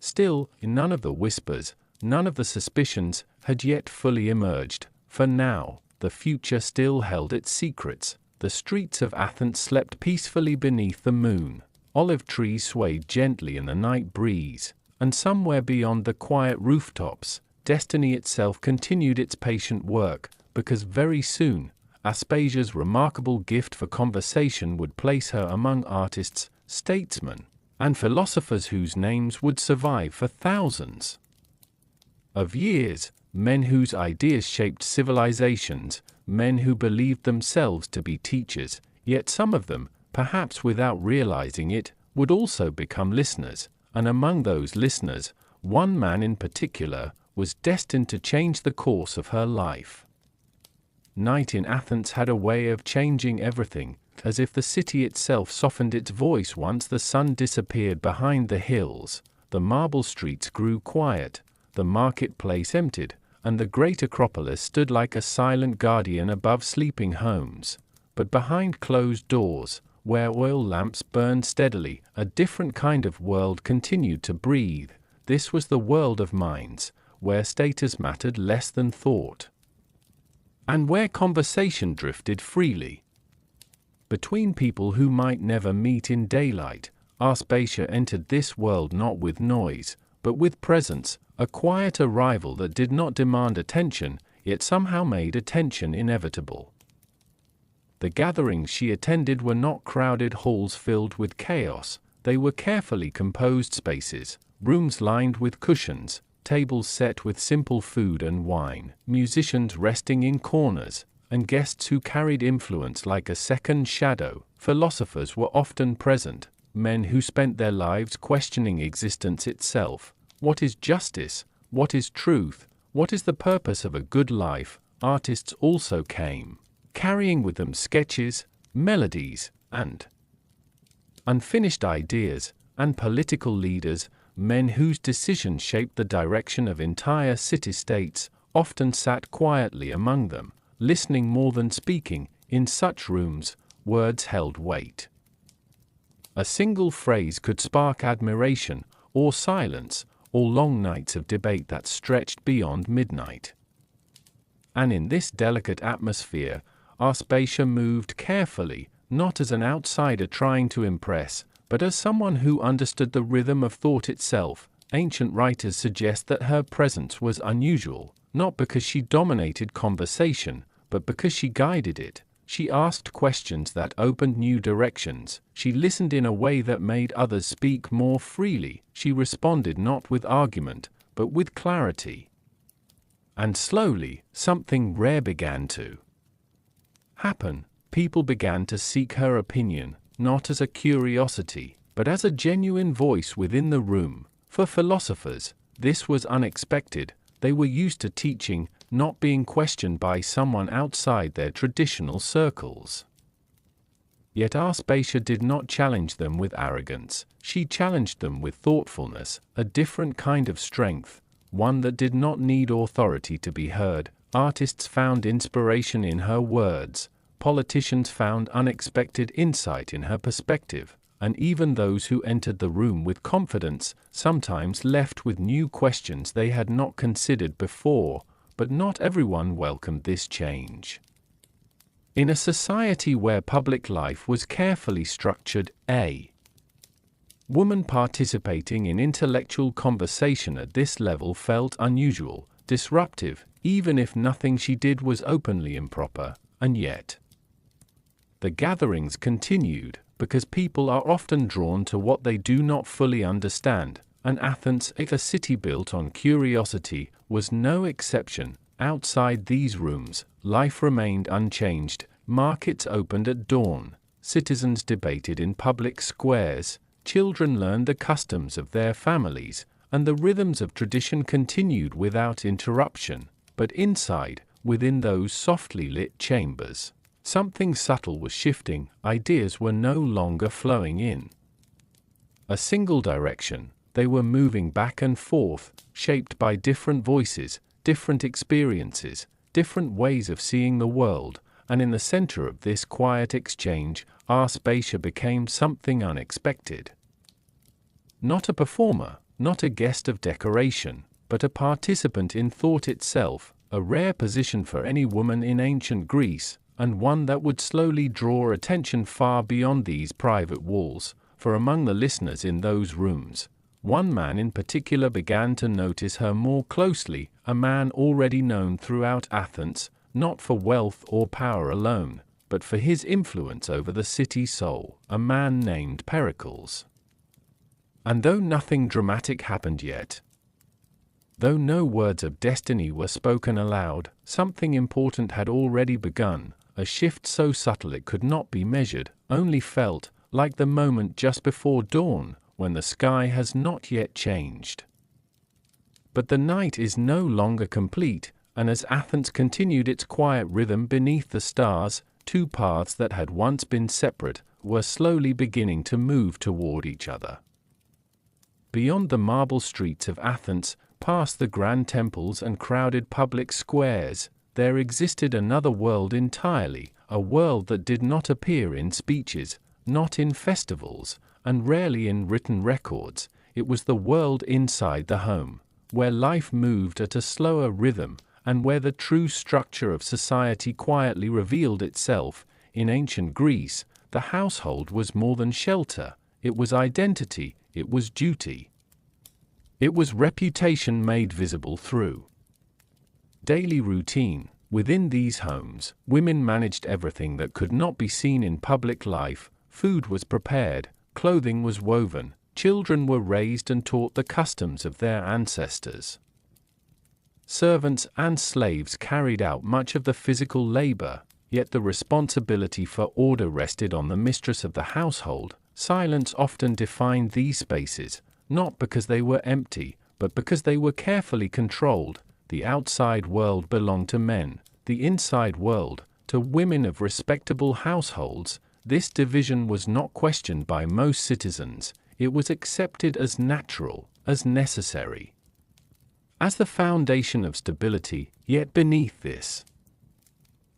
Still, none of the whispers, none of the suspicions, had yet fully emerged, for now, the future still held its secrets. The streets of Athens slept peacefully beneath the moon, olive trees swayed gently in the night breeze, and somewhere beyond the quiet rooftops, destiny itself continued its patient work, because very soon, Aspasia's remarkable gift for conversation would place her among artists, statesmen, and philosophers whose names would survive for thousands of years, men whose ideas shaped civilizations, men who believed themselves to be teachers, yet some of them, perhaps without realizing it, would also become listeners, and among those listeners, one man in particular was destined to change the course of her life. Night in Athens had a way of changing everything, as if the city itself softened its voice once the sun disappeared behind the hills. The marble streets grew quiet, the marketplace emptied, and the great Acropolis stood like a silent guardian above sleeping homes. But behind closed doors, where oil lamps burned steadily, a different kind of world continued to breathe. This was the world of minds, where status mattered less than thought, and where conversation drifted freely between people who might never meet in daylight. Aspasia entered this world not with noise, but with presence, a quiet arrival that did not demand attention, yet somehow made attention inevitable. The gatherings she attended were not crowded halls filled with chaos, they were carefully composed spaces, rooms lined with cushions, tables set with simple food and wine, musicians resting in corners, and guests who carried influence like a second shadow. Philosophers were often present, men who spent their lives questioning existence itself. What is justice? What is truth? What is the purpose of a good life? Artists also came, carrying with them sketches, melodies, and unfinished ideas, and political leaders, men whose decisions shaped the direction of entire city-states, often sat quietly among them, listening more than speaking. In such rooms, words held weight. A single phrase could spark admiration, or silence, or long nights of debate that stretched beyond midnight. And in this delicate atmosphere, Aspasia moved carefully, not as an outsider trying to impress, but as someone who understood the rhythm of thought itself. Ancient writers suggest that her presence was unusual, not because she dominated conversation, but because she guided it. She asked questions that opened new directions. She listened in a way that made others speak more freely. She responded not with argument, but with clarity. And slowly, something rare began to happen. People began to seek her opinion, not as a curiosity, but as a genuine voice within the room. For philosophers, this was unexpected. They were used to teaching, not being questioned by someone outside their traditional circles. Yet Aspasia did not challenge them with arrogance. She challenged them with thoughtfulness, a different kind of strength, one that did not need authority to be heard. Artists found inspiration in her words, politicians found unexpected insight in her perspective, and even those who entered the room with confidence sometimes left with new questions they had not considered before. But not everyone welcomed this change. In a society where public life was carefully structured, a woman participating in intellectual conversation at this level felt unusual, disruptive, even if nothing she did was openly improper. And yet, the gatherings continued, because people are often drawn to what they do not fully understand, and Athens, a city built on curiosity, was no exception. Outside these rooms, life remained unchanged. Markets opened at dawn, citizens debated in public squares, children learned the customs of their families, and the rhythms of tradition continued without interruption. But inside, within those softly lit chambers, something subtle was shifting. Ideas were no longer flowing in a single direction. They were moving back and forth, shaped by different voices, different experiences, different ways of seeing the world, and in the center of this quiet exchange, Aspasia became something unexpected. Not a performer, not a guest of decoration, but a participant in thought itself, a rare position for any woman in ancient Greece, and one that would slowly draw attention far beyond these private walls, for among the listeners in those rooms, one man in particular began to notice her more closely, a man already known throughout Athens, not for wealth or power alone, but for his influence over the city soul, a man named Pericles. And though nothing dramatic happened yet, though no words of destiny were spoken aloud, something important had already begun, a shift so subtle it could not be measured, only felt, like the moment just before dawn, when the sky has not yet changed. But the night is no longer complete, and as Athens continued its quiet rhythm beneath the stars, two paths that had once been separate were slowly beginning to move toward each other. Beyond the marble streets of Athens, past the grand temples and crowded public squares, there existed another world entirely, a world that did not appear in speeches, not in festivals, and rarely in written records. It was the world inside the home, where life moved at a slower rhythm, and where the true structure of society quietly revealed itself. In ancient Greece, the household was more than shelter, it was identity, it was duty. It was reputation made visible through daily routine. Within these homes, women managed everything that could not be seen in public life. Food was prepared, clothing was woven, children were raised and taught the customs of their ancestors. Servants and slaves carried out much of the physical labor, yet the responsibility for order rested on the mistress of the household. Silence often defined these spaces, not because they were empty, but because they were carefully controlled. The outside world belonged to men, the inside world, to women of respectable households. This division was not questioned by most citizens, it was accepted as natural, as necessary, as the foundation of stability. Yet beneath this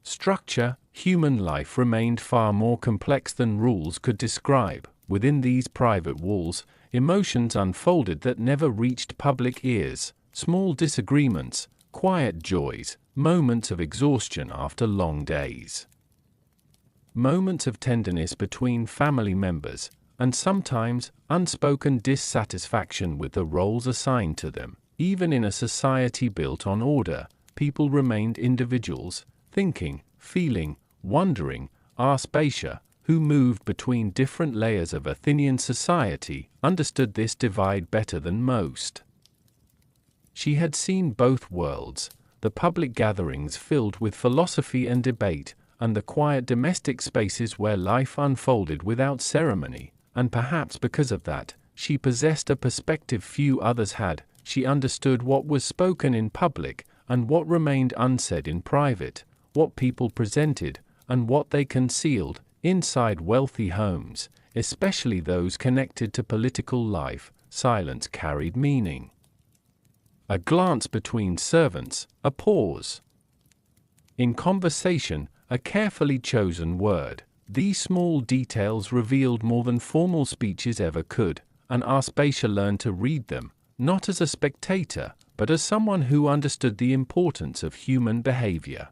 structure, human life remained far more complex than rules could describe. Within these private walls, emotions unfolded that never reached public ears, small disagreements, quiet joys, moments of exhaustion after long days, moments of tenderness between family members, and sometimes unspoken dissatisfaction with the roles assigned to them. Even in a society built on order, people remained individuals, thinking, feeling, wondering. Aspasia, who moved between different layers of Athenian society, understood this divide better than most. She had seen both worlds, the public gatherings filled with philosophy and debate, and the quiet domestic spaces where life unfolded without ceremony, and perhaps because of that, she possessed a perspective few others had. She understood what was spoken in public, and what remained unsaid in private, what people presented, and what they concealed. Inside wealthy homes, especially those connected to political life, silence carried meaning. A glance between servants, a pause in conversation, a carefully chosen word. These small details revealed more than formal speeches ever could, and Aspasia learned to read them, not as a spectator, but as someone who understood the importance of human behavior.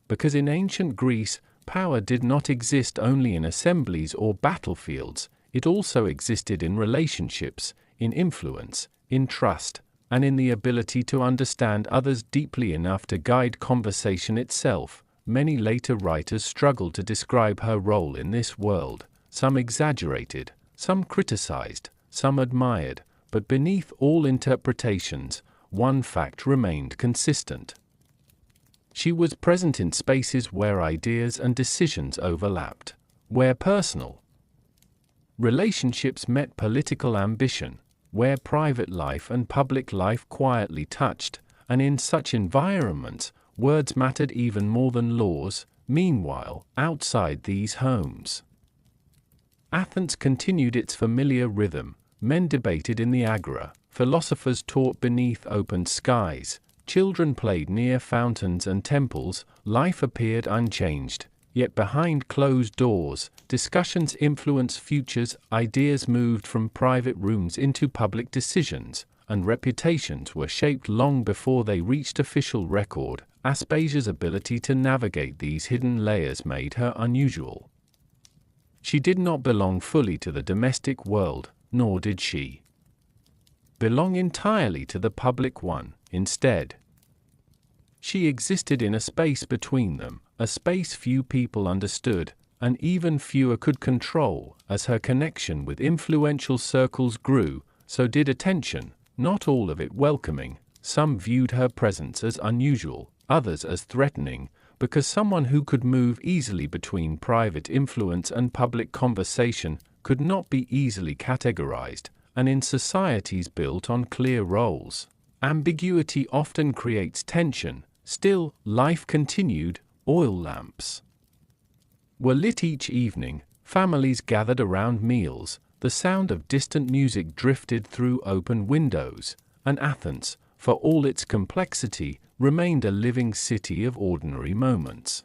Because in ancient Greece, power did not exist only in assemblies or battlefields, it also existed in relationships, in influence, in trust, and in the ability to understand others deeply enough to guide conversation itself. Many later writers struggled to describe her role in this world. some exaggerated, some criticized, some admired, but beneath all interpretations, one fact remained consistent. She was present in spaces where ideas and decisions overlapped, where personal relationships met political ambition, where private life and public life quietly touched, and in such environments, words mattered even more than laws. Meanwhile, outside these homes, Athens continued its familiar rhythm. Men debated in the agora, philosophers taught beneath open skies, children played near fountains and temples. Life appeared unchanged, yet behind closed doors, discussions influenced futures, ideas moved from private rooms into public decisions, and reputations were shaped long before they reached official record. Aspasia's ability to navigate these hidden layers made her unusual. She did not belong fully to the domestic world, nor did she belong entirely to the public one. Instead, she existed in a space between them, a space few people understood, and even fewer could control. As her connection with influential circles grew, so did attention, not all of it welcoming. Some viewed her presence as unusual, others as threatening, because someone who could move easily between private influence and public conversation could not be easily categorized, and in societies built on clear roles, ambiguity often creates tension. Still, life continued. Oil lamps were lit each evening, families gathered around meals, the sound of distant music drifted through open windows, and Athens, for all its complexity, remained a living city of ordinary moments.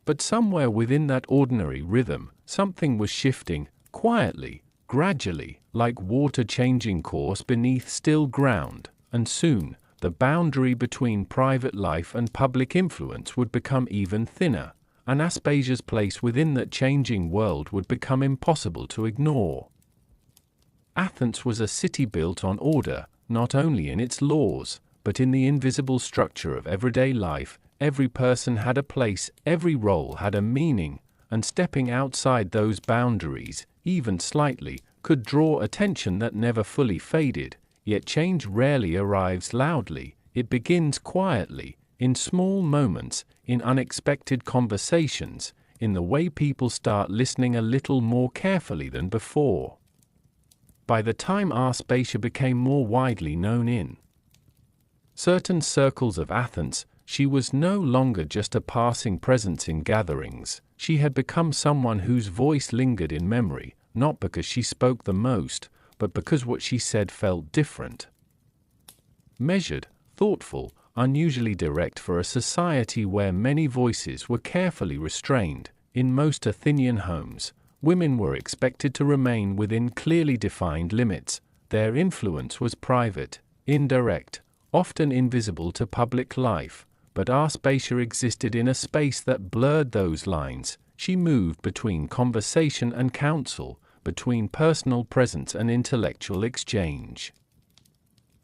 But somewhere within that ordinary rhythm, something was shifting, quietly, gradually, like water changing course beneath still ground, and soon, the boundary between private life and public influence would become even thinner, and Aspasia's place within that changing world would become impossible to ignore. Athens was a city built on order, not only in its laws, but in the invisible structure of everyday life. Every person had a place, every role had a meaning, and stepping outside those boundaries, even slightly, could draw attention that never fully faded. Yet change rarely arrives loudly, it begins quietly, in small moments, in unexpected conversations, in the way people start listening a little more carefully than before. By the time Aspasia became more widely known in certain circles of Athens, she was no longer just a passing presence in gatherings. She had become someone whose voice lingered in memory, not because she spoke the most, but because what she said felt different. Measured, thoughtful, unusually direct for a society where many voices were carefully restrained. In most Athenian homes, women were expected to remain within clearly defined limits. Their influence was private, indirect, often invisible to public life, but Aspasia existed in a space that blurred those lines. She moved between conversation and counsel, between personal presence and intellectual exchange.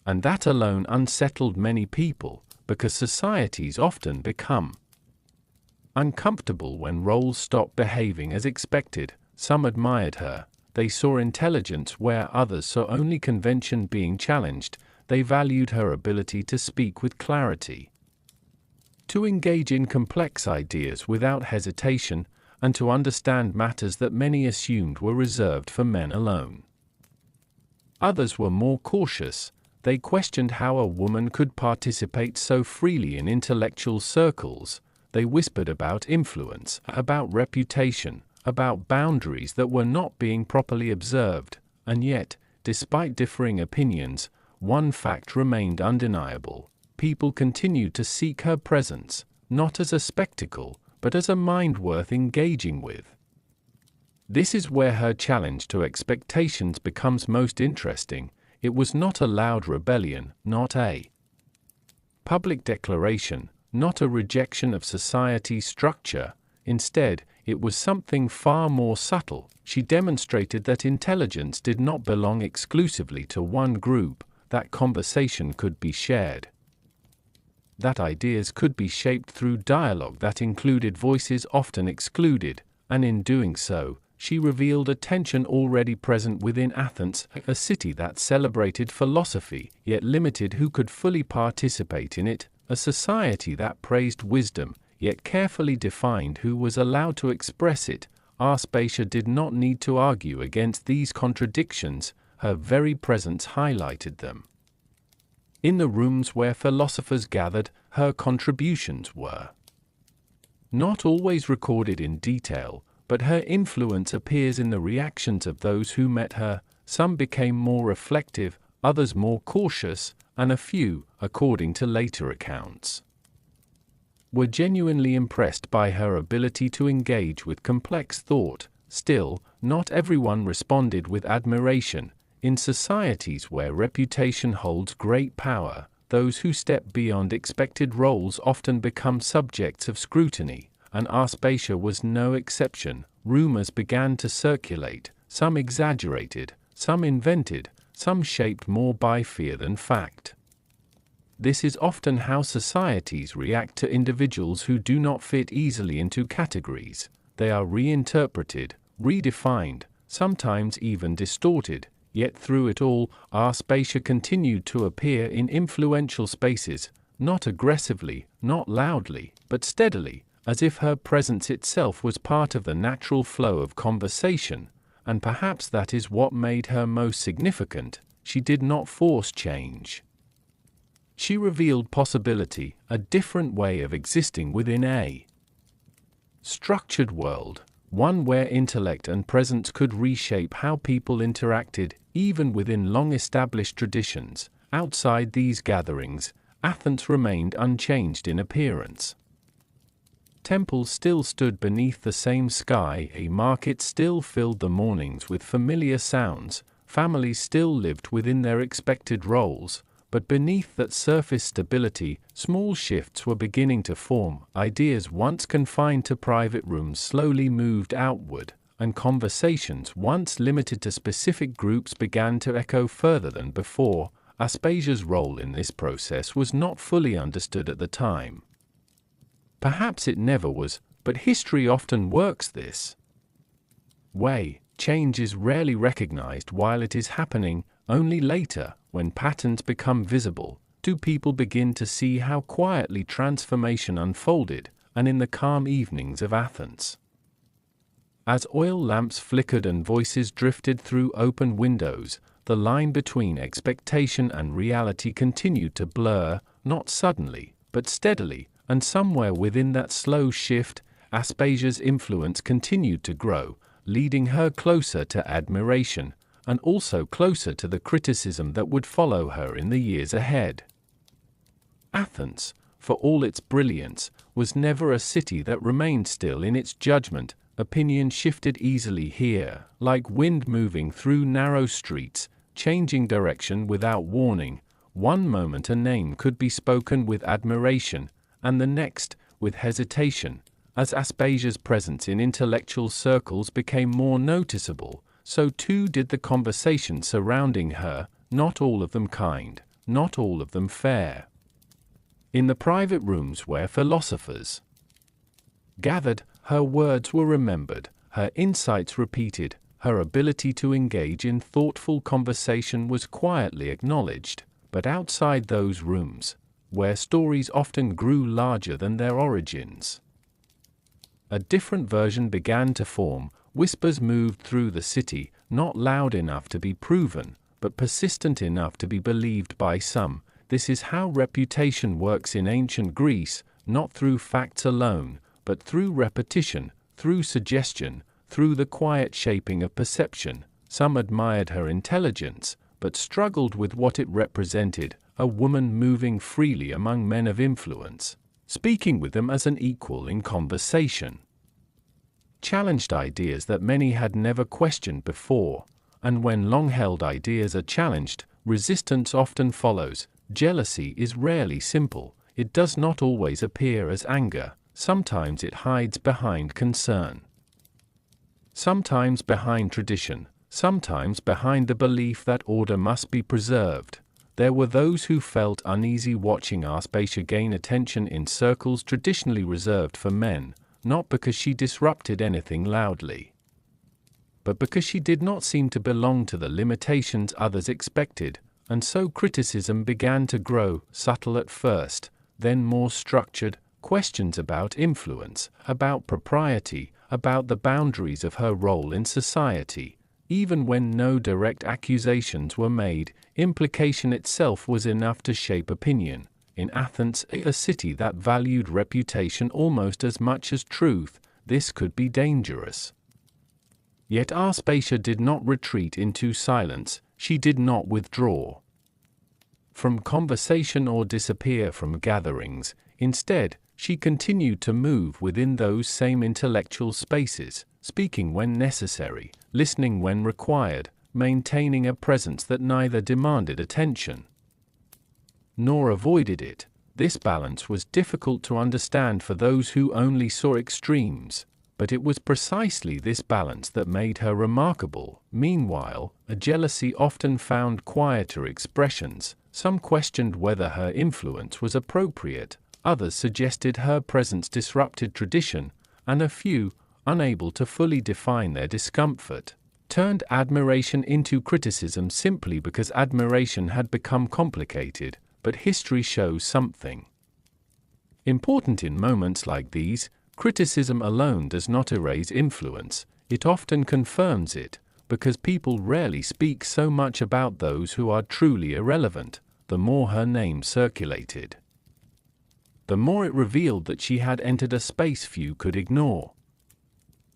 And that alone unsettled many people, because societies often become uncomfortable when roles stop behaving as expected. Some admired her. They saw intelligence where others saw only convention being challenged. They valued her ability to speak with clarity, to engage in complex ideas without hesitation, and to understand matters that many assumed were reserved for men alone. Others were more cautious. They questioned how a woman could participate so freely in intellectual circles. They whispered about influence, about reputation, about boundaries that were not being properly observed. And yet, despite differing opinions, one fact remained undeniable. People continued to seek her presence, not as a spectacle, but as a mind worth engaging with. This is where her challenge to expectations becomes most interesting. It was not a loud rebellion, not a public declaration, not a rejection of society's structure. Instead, it was something far more subtle. She demonstrated that intelligence did not belong exclusively to one group, that conversation could be shared, that ideas could be shaped through dialogue that included voices often excluded, and in doing so, she revealed a tension already present within Athens, a city that celebrated philosophy, yet limited who could fully participate in it, a society that praised wisdom, yet carefully defined who was allowed to express it. Aspasia did not need to argue against these contradictions, her very presence highlighted them. In the rooms where philosophers gathered, her contributions were not always recorded in detail, but her influence appears in the reactions of those who met her. Some became more reflective, others more cautious, and a few, according to later accounts, were genuinely impressed by her ability to engage with complex thought. Still, not everyone responded with admiration. In societies where reputation holds great power, those who step beyond expected roles often become subjects of scrutiny, and Aspasia was no exception. Rumors began to circulate, some exaggerated, some invented, some shaped more by fear than fact. This is often how societies react to individuals who do not fit easily into categories. They are reinterpreted, redefined, sometimes even distorted. Yet through it all, Aspasia continued to appear in influential spaces, not aggressively, not loudly, but steadily, as if her presence itself was part of the natural flow of conversation, and perhaps that is what made her most significant. She did not force change. She revealed possibility, a different way of existing within a structured world, one where intellect and presence could reshape how people interacted, even within long-established traditions. Outside these gatherings, Athens remained unchanged in appearance. Temples still stood beneath the same sky, a market still filled the mornings with familiar sounds, families still lived within their expected roles, but beneath that surface stability, small shifts were beginning to form. Ideas once confined to private rooms slowly moved outward, and conversations once limited to specific groups began to echo further than before. Aspasia's role in this process was not fully understood at the time. Perhaps it never was, but history often works this way. Change is rarely recognized while it is happening. Only later, when patterns become visible, do people begin to see how quietly transformation unfolded, and in the calm evenings of Athens, as oil lamps flickered and voices drifted through open windows, the line between expectation and reality continued to blur, not suddenly, but steadily, and somewhere within that slow shift, Aspasia's influence continued to grow, leading her closer to admiration, and also closer to the criticism that would follow her in the years ahead. Athens, for all its brilliance, was never a city that remained still in its judgment. Opinion shifted easily here, like wind moving through narrow streets, changing direction without warning. One moment a name could be spoken with admiration, and the next, with hesitation. As Aspasia's presence in intellectual circles became more noticeable, so too did the conversation surrounding her, not all of them kind, not all of them fair. In the private rooms where philosophers gathered, her words were remembered, her insights repeated, her ability to engage in thoughtful conversation was quietly acknowledged. But outside those rooms, where stories often grew larger than their origins, a different version began to form. Whispers moved through the city, not loud enough to be proven, but persistent enough to be believed by some. This is how reputation works in ancient Greece, not through facts alone, but through repetition, through suggestion, through the quiet shaping of perception. Some admired her intelligence, but struggled with what it represented, a woman moving freely among men of influence, speaking with them as an equal in conversation, challenged ideas that many had never questioned before, and when long-held ideas are challenged, resistance often follows. Jealousy is rarely simple, it does not always appear as anger, sometimes it hides behind concern, sometimes behind tradition, sometimes behind the belief that order must be preserved. There were those who felt uneasy watching Aspasia gain attention in circles traditionally reserved for men, not because she disrupted anything loudly, but because she did not seem to belong to the limitations others expected, and so criticism began to grow, subtle at first, then more structured, questions about influence, about propriety, about the boundaries of her role in society. Even when no direct accusations were made, implication itself was enough to shape opinion. In Athens, a city that valued reputation almost as much as truth, this could be dangerous. Yet Aspasia did not retreat into silence, she did not withdraw from conversation or disappear from gatherings. Instead, she continued to move within those same intellectual spaces, speaking when necessary, listening when required, maintaining a presence that neither demanded attention nor avoided it. This balance was difficult to understand for those who only saw extremes, but it was precisely this balance that made her remarkable. Meanwhile, a jealousy often found quieter expressions. Some questioned whether her influence was appropriate, others suggested her presence disrupted tradition, and a few, unable to fully define their discomfort, turned admiration into criticism simply because admiration had become complicated. But history shows something important in moments like these. Criticism alone does not erase influence, it often confirms it, because people rarely speak so much about those who are truly irrelevant. The more her name circulated, the more it revealed that she had entered a space few could ignore.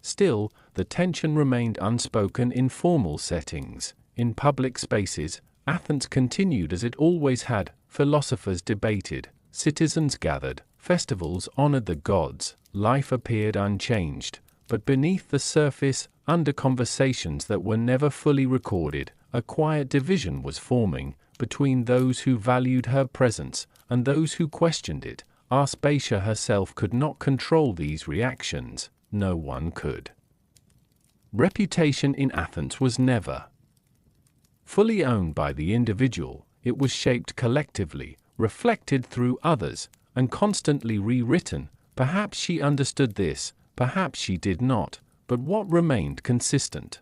Still, the tension remained unspoken in formal settings. In public spaces, Athens continued as it always had. Philosophers debated, citizens gathered, festivals honored the gods, life appeared unchanged, but beneath the surface, under conversations that were never fully recorded, a quiet division was forming between those who valued her presence and those who questioned it. Aspasia herself could not control these reactions, no one could. Reputation in Athens was never fully owned by the individual. It was shaped collectively, reflected through others, and constantly rewritten. Perhaps she understood this, perhaps she did not, but what remained consistent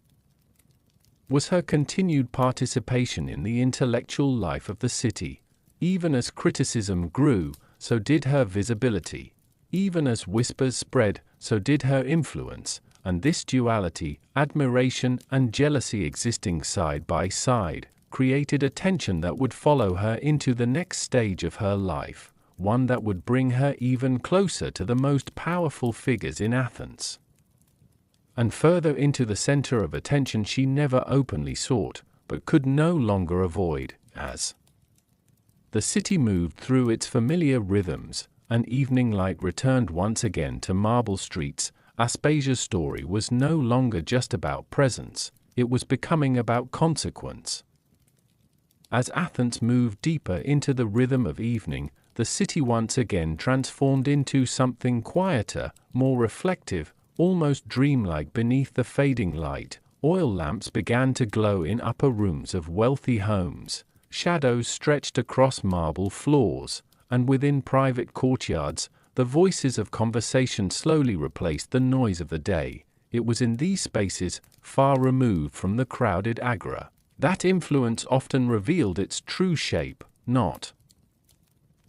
was her continued participation in the intellectual life of the city. Even as criticism grew, so did her visibility. Even as whispers spread, so did her influence, and this duality, admiration and jealousy existing side by side, created a tension that would follow her into the next stage of her life, one that would bring her even closer to the most powerful figures in Athens, and further into the center of attention she never openly sought, but could no longer avoid. As the city moved through its familiar rhythms, and evening light returned once again to marble streets, Aspasia's story was no longer just about presence, it was becoming about consequence. As Athens moved deeper into the rhythm of evening, the city once again transformed into something quieter, more reflective, almost dreamlike. Beneath the fading light, oil lamps began to glow in upper rooms of wealthy homes, shadows stretched across marble floors, and within private courtyards, the voices of conversation slowly replaced the noise of the day. It was in these spaces, far removed from the crowded agora, that influence often revealed its true shape, not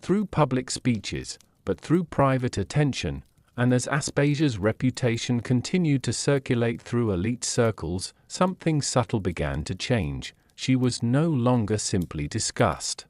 through public speeches, but through private attention. And as Aspasia's reputation continued to circulate through elite circles, something subtle began to change. She was no longer simply discussed.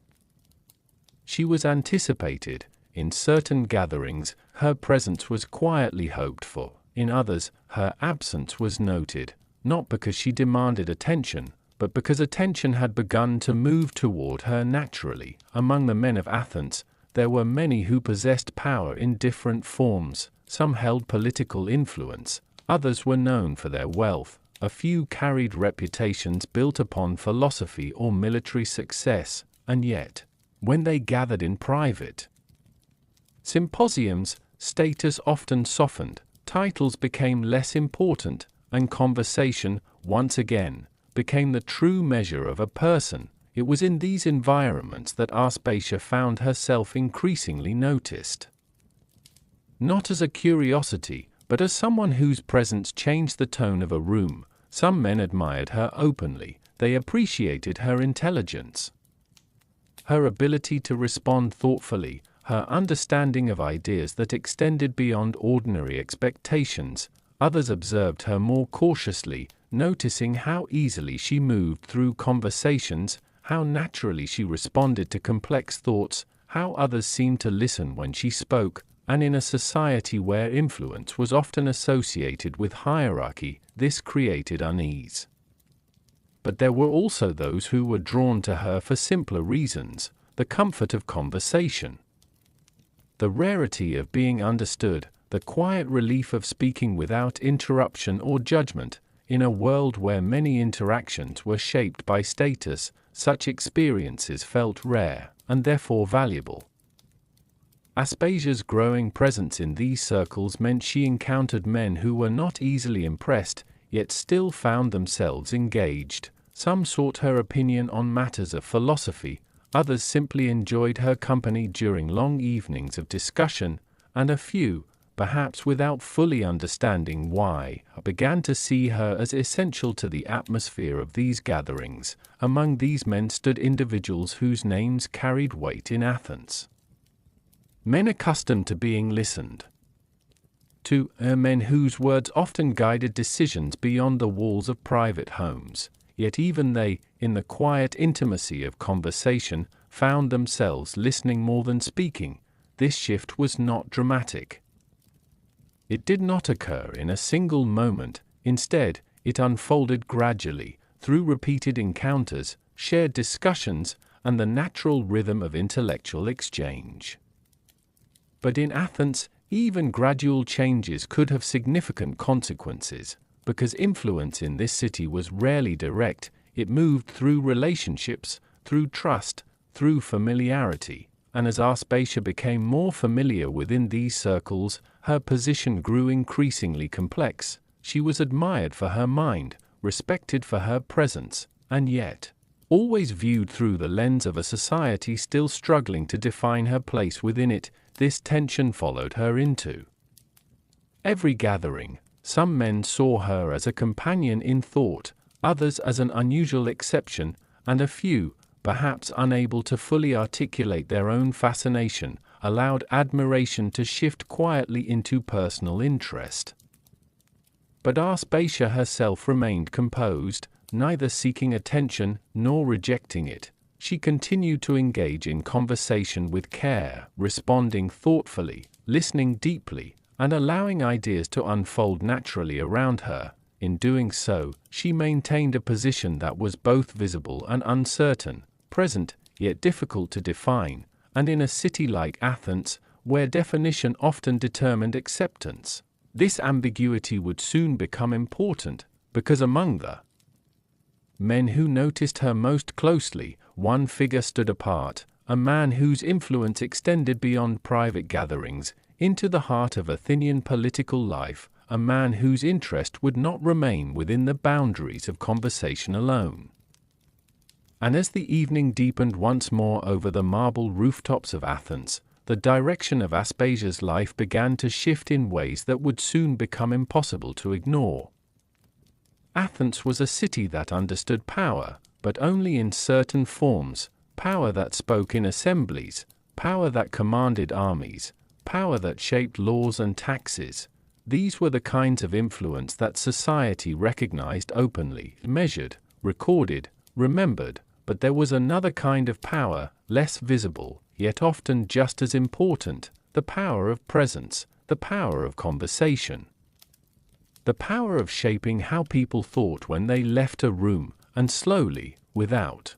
She was anticipated. In certain gatherings, her presence was quietly hoped for. In others, her absence was noted, not because she demanded attention, but because attention had begun to move toward her naturally. Among the men of Athens, there were many who possessed power in different forms. Some held political influence, others were known for their wealth, a few carried reputations built upon philosophy or military success, and yet, when they gathered in private symposiums, status often softened, titles became less important, and conversation, once again, became the true measure of a person. It was in these environments that Aspasia found herself increasingly noticed. Not as a curiosity, but as someone whose presence changed the tone of a room, Some men admired her openly. They appreciated her intelligence, her ability to respond thoughtfully, her understanding of ideas that extended beyond ordinary expectations. Others observed her more cautiously, noticing how easily she moved through conversations, how naturally she responded to complex thoughts, how others seemed to listen when she spoke. And in a society where influence was often associated with hierarchy, this created unease. But there were also those who were drawn to her for simpler reasons: the comfort of conversation, the rarity of being understood, the quiet relief of speaking without interruption or judgment. In a world where many interactions were shaped by status, such experiences felt rare, and therefore valuable. Aspasia's growing presence in these circles meant she encountered men who were not easily impressed, yet still found themselves engaged. Some sought her opinion on matters of philosophy, others simply enjoyed her company during long evenings of discussion, and a few, perhaps without fully understanding why, began to see her as essential to the atmosphere of these gatherings. Among these men stood individuals whose names carried weight in Athens. Men accustomed to being listened to, men whose words often guided decisions beyond the walls of private homes. Yet even they, in the quiet intimacy of conversation, found themselves listening more than speaking. This shift was not dramatic. It did not occur in a single moment. Instead, it unfolded gradually, through repeated encounters, shared discussions, and the natural rhythm of intellectual exchange. But in Athens, even gradual changes could have significant consequences. Because influence in this city was rarely direct, it moved through relationships, through trust, through familiarity. And as Aspasia became more familiar within these circles, her position grew increasingly complex. She was admired for her mind, respected for her presence, and yet always viewed through the lens of a society still struggling to define her place within it. This tension followed her into every gathering. Some men saw her as a companion in thought, others as an unusual exception, and a few, perhaps unable to fully articulate their own fascination, allowed admiration to shift quietly into personal interest. But Aspasia herself remained composed, neither seeking attention nor rejecting it. She continued to engage in conversation with care, responding thoughtfully, listening deeply, and allowing ideas to unfold naturally around her. In doing so, she maintained a position that was both visible and uncertain, present, yet difficult to define, and in a city like Athens, where definition often determined acceptance, this ambiguity would soon become important, because among the men who noticed her most closely, one figure stood apart, a man whose influence extended beyond private gatherings, into the heart of Athenian political life, a man whose interest would not remain within the boundaries of conversation alone. And as the evening deepened once more over the marble rooftops of Athens, the direction of Aspasia's life began to shift in ways that would soon become impossible to ignore. Athens was a city that understood power, but only in certain forms: power that spoke in assemblies, power that commanded armies, power that shaped laws and taxes. These were the kinds of influence that society recognized openly, measured, recorded, remembered. But there was another kind of power, less visible, yet often just as important: the power of presence, the power of conversation, the power of shaping how people thought when they left a room, and slowly, without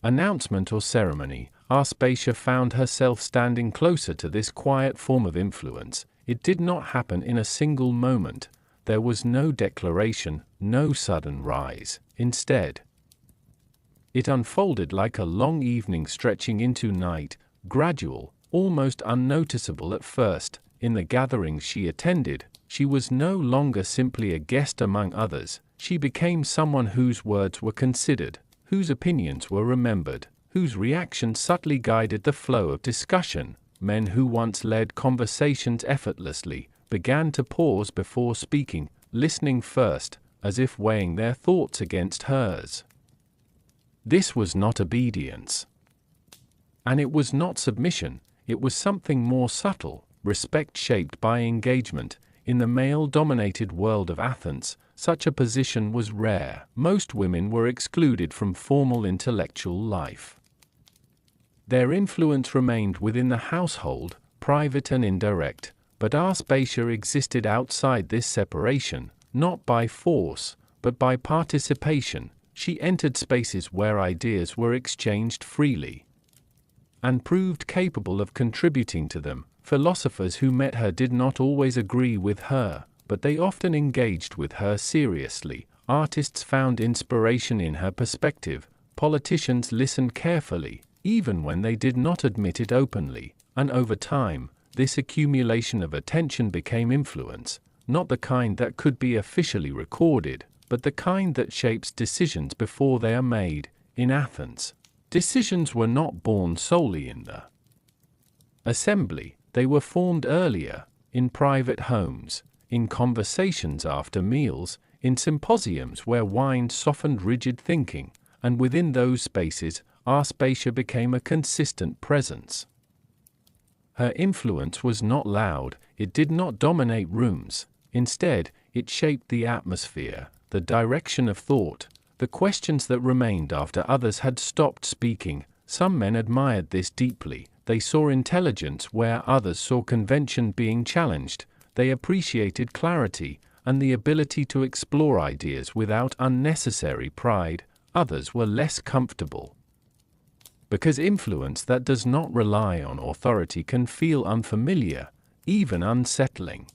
announcement or ceremony, Aspasia found herself standing closer to this quiet form of influence. It did not happen in a single moment. There was no declaration, no sudden rise. Instead, it unfolded like a long evening stretching into night, gradual, almost unnoticeable at first. In the gatherings she attended, she was no longer simply a guest among others. She became someone whose words were considered, whose opinions were remembered, whose reactions subtly guided the flow of discussion. Men who once led conversations effortlessly began to pause before speaking, listening first, as if weighing their thoughts against hers. This was not obedience. And it was not submission, it was something more subtle, respect shaped by engagement. In the male-dominated world of Athens, such a position was rare. Most women were excluded from formal intellectual life. Their influence remained within the household, private and indirect, but Aspasia existed outside this separation, not by force, but by participation. She entered spaces where ideas were exchanged freely and proved capable of contributing to them. Philosophers who met her did not always agree with her, but they often engaged with her seriously. Artists found inspiration in her perspective. Politicians listened carefully, even when they did not admit it openly, and over time, this accumulation of attention became influence, not the kind that could be officially recorded, but the kind that shapes decisions before they are made. In Athens, decisions were not born solely in the assembly, they were formed earlier, in private homes, in conversations after meals, in symposiums where wine softened rigid thinking, and within those spaces, Aspasia became a consistent presence. Her influence was not loud, it did not dominate rooms. Instead, it shaped the atmosphere, the direction of thought, the questions that remained after others had stopped speaking. Some men admired this deeply. They saw intelligence where others saw convention being challenged. They appreciated clarity and the ability to explore ideas without unnecessary pride. Others were less comfortable, because influence that does not rely on authority can feel unfamiliar, even unsettling.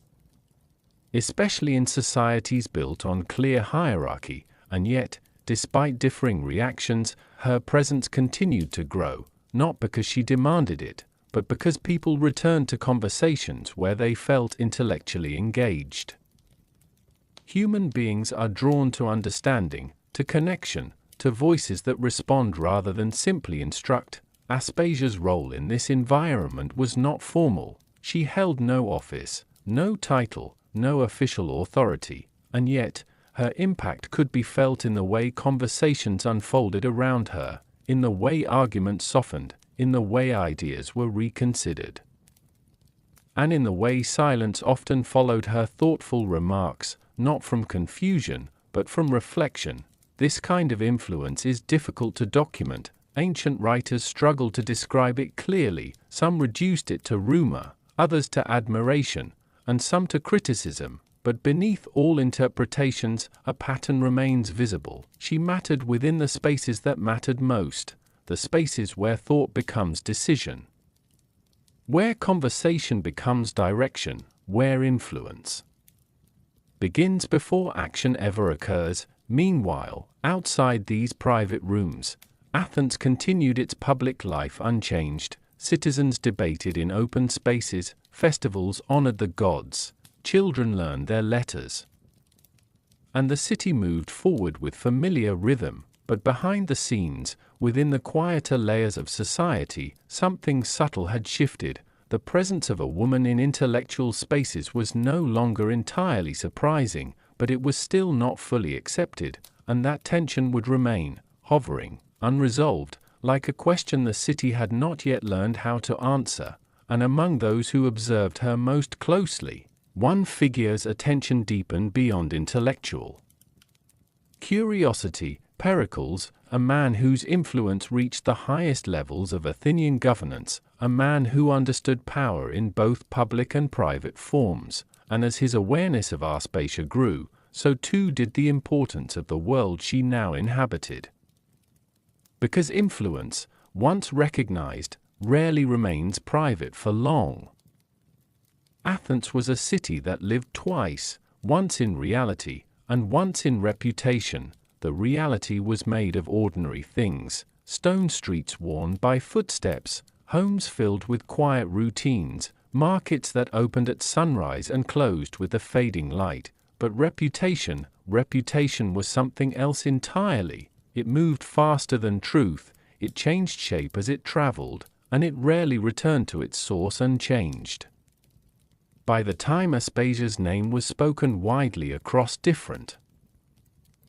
Especially in societies built on clear hierarchy, and yet, despite differing reactions, her presence continued to grow, not because she demanded it, but because people returned to conversations where they felt intellectually engaged. Human beings are drawn to understanding, to connection, to voices that respond rather than simply instruct. Aspasia's role in this environment was not formal. She held no office, no title, no official authority, and yet, her impact could be felt in the way conversations unfolded around her, in the way arguments softened, in the way ideas were reconsidered, and in the way silence often followed her thoughtful remarks, not from confusion, but from reflection. This kind of influence is difficult to document. Ancient writers struggled to describe it clearly. Some reduced it to rumor, others to admiration, and some to criticism. But beneath all interpretations, a pattern remains visible. She mattered within the spaces that mattered most, the spaces where thought becomes decision, where conversation becomes direction, where influence begins before action ever occurs. Meanwhile, outside these private rooms, Athens continued its public life unchanged. Citizens debated in open spaces, festivals honored the gods, children learned their letters, and the city moved forward with familiar rhythm. But behind the scenes, within the quieter layers of society, something subtle had shifted. The presence of a woman in intellectual spaces was no longer entirely surprising, but it was still not fully accepted, and that tension would remain, hovering, unresolved, like a question the city had not yet learned how to answer. And among those who observed her most closely, one figure's attention deepened beyond intellectual curiosity. Pericles, a man whose influence reached the highest levels of Athenian governance, a man who understood power in both public and private forms, and as his awareness of Aspasia grew, so too did the importance of the world she now inhabited. Because influence, once recognized, rarely remains private for long. Athens was a city that lived twice, once in reality, and once in reputation. The reality was made of ordinary things, stone streets worn by footsteps, homes filled with quiet routines, markets that opened at sunrise and closed with the fading light. But reputation was something else entirely. It moved faster than truth, it changed shape as it traveled, and it rarely returned to its source unchanged. By the time Aspasia's name was spoken widely across different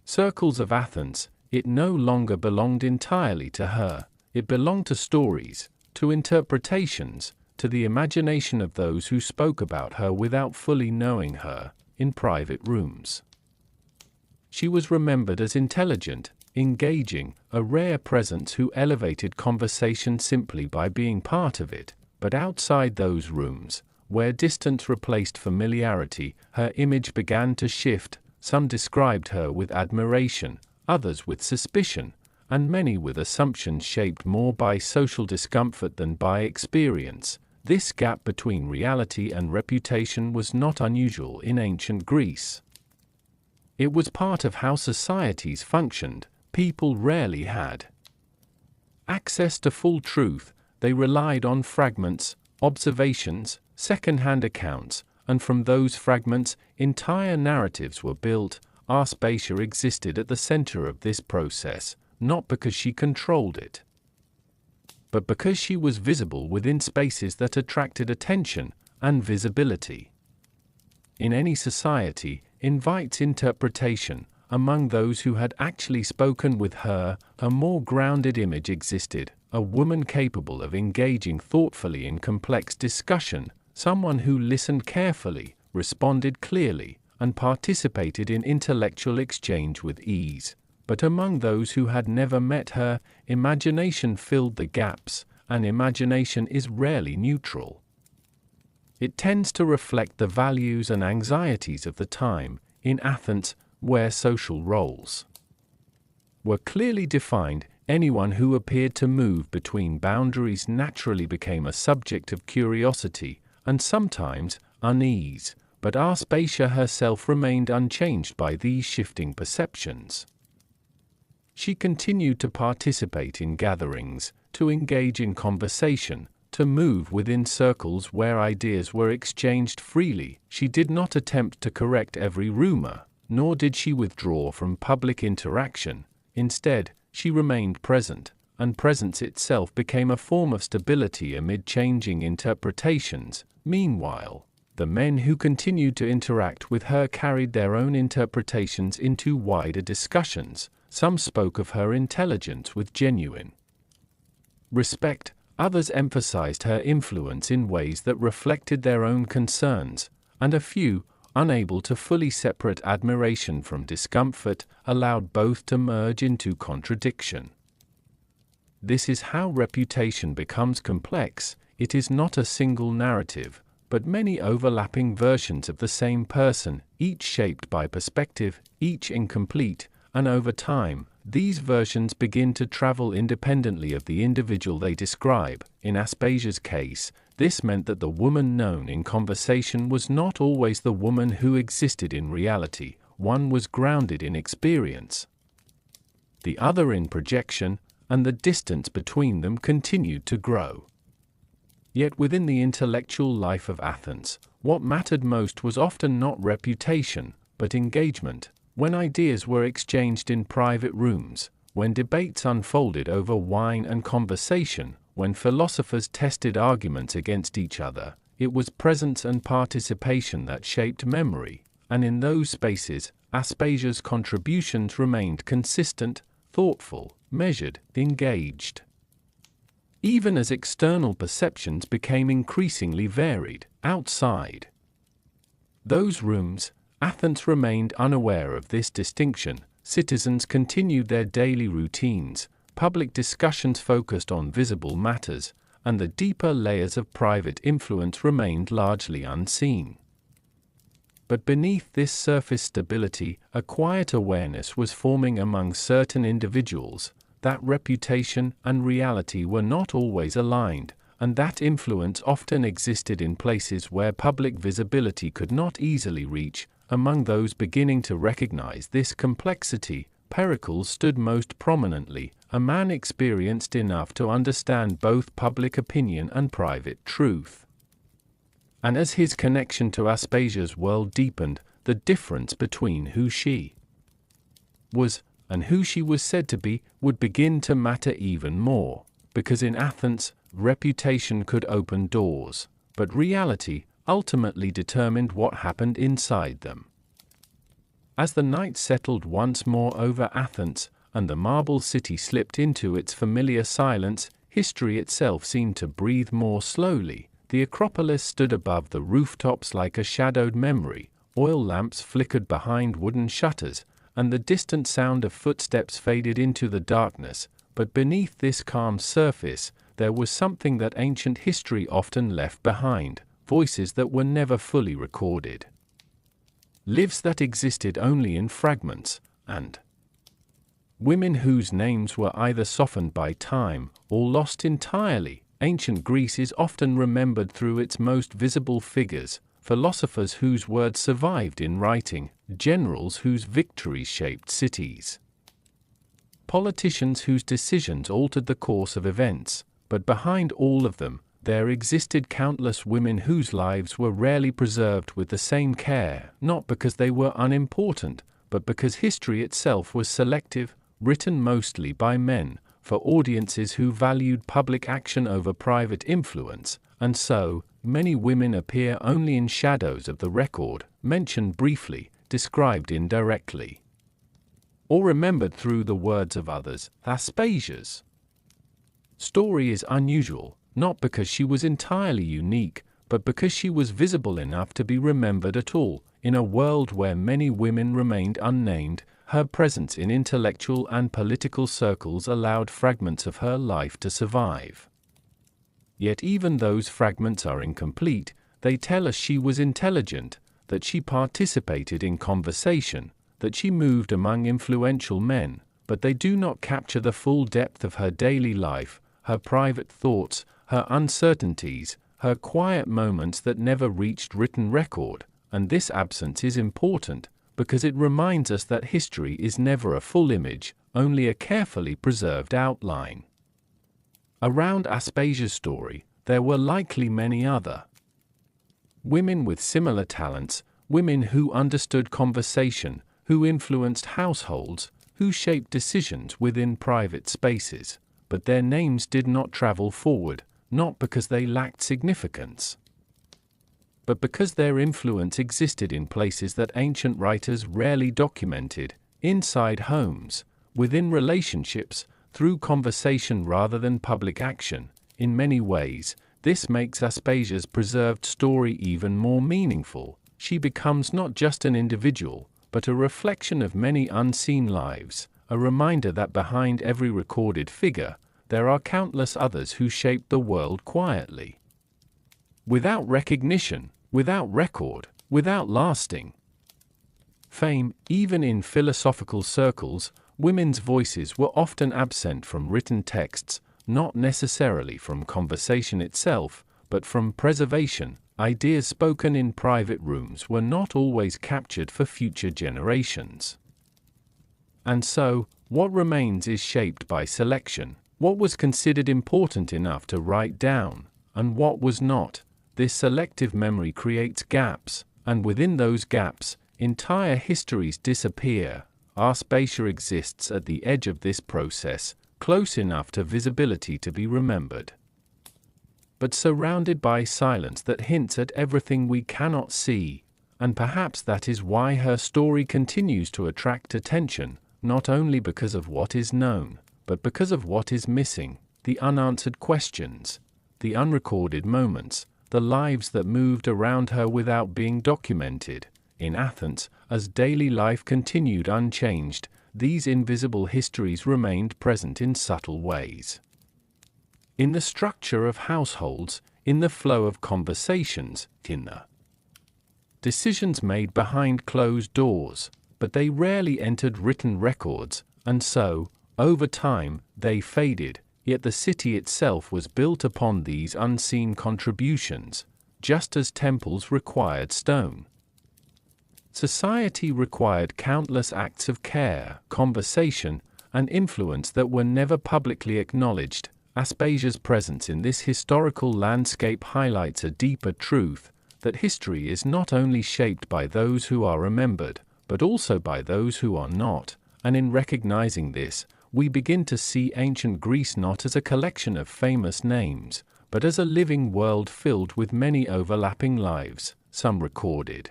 Circles of Athens, it no longer belonged entirely to her, it belonged to stories, to interpretations, to the imagination of those who spoke about her without fully knowing her, in private rooms. She was remembered as intelligent, engaging, a rare presence who elevated conversation simply by being part of it, but outside those rooms, where distance replaced familiarity, her image began to shift. Some described her with admiration, others with suspicion, and many with assumptions shaped more by social discomfort than by experience. This gap between reality and reputation was not unusual in ancient Greece. It was part of how societies functioned. People rarely had access to full truth. They relied on fragments, observations, second-hand accounts, and from those fragments, entire narratives were built. Aspasia existed at the center of this process, not because she controlled it, but because she was visible within spaces that attracted attention and visibility. In any society, invites interpretation. Among those who had actually spoken with her, a more grounded image existed, a woman capable of engaging thoughtfully in complex discussion, someone who listened carefully, responded clearly, and participated in intellectual exchange with ease. But among those who had never met her, imagination filled the gaps, and imagination is rarely neutral. It tends to reflect the values and anxieties of the time. In Athens, where social roles were clearly defined, anyone who appeared to move between boundaries naturally became a subject of curiosity, and sometimes unease, but Aspasia herself remained unchanged by these shifting perceptions. She continued to participate in gatherings, to engage in conversation, to move within circles where ideas were exchanged freely. She did not attempt to correct every rumor, nor did she withdraw from public interaction. Instead, she remained present, and presence itself became a form of stability amid changing interpretations. Meanwhile, the men who continued to interact with her carried their own interpretations into wider discussions. Some spoke of her intelligence with genuine respect, others emphasized her influence in ways that reflected their own concerns, and a few, unable to fully separate admiration from discomfort, allowed both to merge into contradiction. This is how reputation becomes complex. It is not a single narrative, but many overlapping versions of the same person, each shaped by perspective, each incomplete, and over time, these versions begin to travel independently of the individual they describe. In Aspasia's case, this meant that the woman known in conversation was not always the woman who existed in reality. One was grounded in experience, the other in projection, and the distance between them continued to grow. Yet within the intellectual life of Athens, what mattered most was often not reputation, but engagement. When ideas were exchanged in private rooms, when debates unfolded over wine and conversation, when philosophers tested arguments against each other, it was presence and participation that shaped memory, and in those spaces, Aspasia's contributions remained consistent, thoughtful, measured, engaged. Even as external perceptions became increasingly varied, outside those rooms, Athens remained unaware of this distinction. Citizens continued their daily routines, public discussions focused on visible matters, and the deeper layers of private influence remained largely unseen. But beneath this surface stability, a quiet awareness was forming among certain individuals, that reputation and reality were not always aligned, and that influence often existed in places where public visibility could not easily reach. Among those beginning to recognize this complexity, Pericles stood most prominently, a man experienced enough to understand both public opinion and private truth. And as his connection to Aspasia's world deepened, the difference between who she was and who she was said to be would begin to matter even more, because in Athens, reputation could open doors, but reality ultimately determined what happened inside them. As the night settled once more over Athens, and the marble city slipped into its familiar silence, history itself seemed to breathe more slowly. The Acropolis stood above the rooftops like a shadowed memory, oil lamps flickered behind wooden shutters, and the distant sound of footsteps faded into the darkness. But beneath this calm surface, there was something that ancient history often left behind, voices that were never fully recorded, lives that existed only in fragments, and women whose names were either softened by time or lost entirely. Ancient Greece is often remembered through its most visible figures, philosophers whose words survived in writing, generals whose victories shaped cities, politicians whose decisions altered the course of events. But behind all of them, there existed countless women whose lives were rarely preserved with the same care, not because they were unimportant, but because history itself was selective, written mostly by men, for audiences who valued public action over private influence, and so, many women appear only in shadows of the record, mentioned briefly, described indirectly, or remembered through the words of others. Aspasia's story is unusual, not because she was entirely unique, but because she was visible enough to be remembered at all. In a world where many women remained unnamed, her presence in intellectual and political circles allowed fragments of her life to survive. Yet even those fragments are incomplete. They tell us she was intelligent, that she participated in conversation, that she moved among influential men, but they do not capture the full depth of her daily life, her private thoughts, her uncertainties, her quiet moments that never reached written record. And this absence is important, because it reminds us that history is never a full image, only a carefully preserved outline. Around Aspasia's story, there were likely many other women with similar talents, women who understood conversation, who influenced households, who shaped decisions within private spaces. But their names did not travel forward, not because they lacked significance, but because their influence existed in places that ancient writers rarely documented, inside homes, within relationships, through conversation rather than public action. In many ways, this makes Aspasia's preserved story even more meaningful. She becomes not just an individual, but a reflection of many unseen lives, a reminder that behind every recorded figure, there are countless others who shaped the world quietly, without recognition, without record, without lasting fame. Even in philosophical circles, women's voices were often absent from written texts, not necessarily from conversation itself, but from preservation. Ideas spoken in private rooms were not always captured for future generations. And so, what remains is shaped by selection. What was considered important enough to write down, and what was not. This selective memory creates gaps, and within those gaps, entire histories disappear. Aspasia exists at the edge of this process, close enough to visibility to be remembered, but surrounded by silence that hints at everything we cannot see. And perhaps that is why her story continues to attract attention, not only because of what is known, but because of what is missing, the unanswered questions, the unrecorded moments, the lives that moved around her without being documented. In Athens, as daily life continued unchanged, these invisible histories remained present in subtle ways. In the structure of households, in the flow of conversations, in the decisions made behind closed doors, but they rarely entered written records, and so, over time, they faded. Yet the city itself was built upon these unseen contributions, just as temples required stone. Society required countless acts of care, conversation, and influence that were never publicly acknowledged. Aspasia's presence in this historical landscape highlights a deeper truth, that history is not only shaped by those who are remembered, but also by those who are not. And in recognizing this, we begin to see ancient Greece not as a collection of famous names, but as a living world filled with many overlapping lives, some recorded,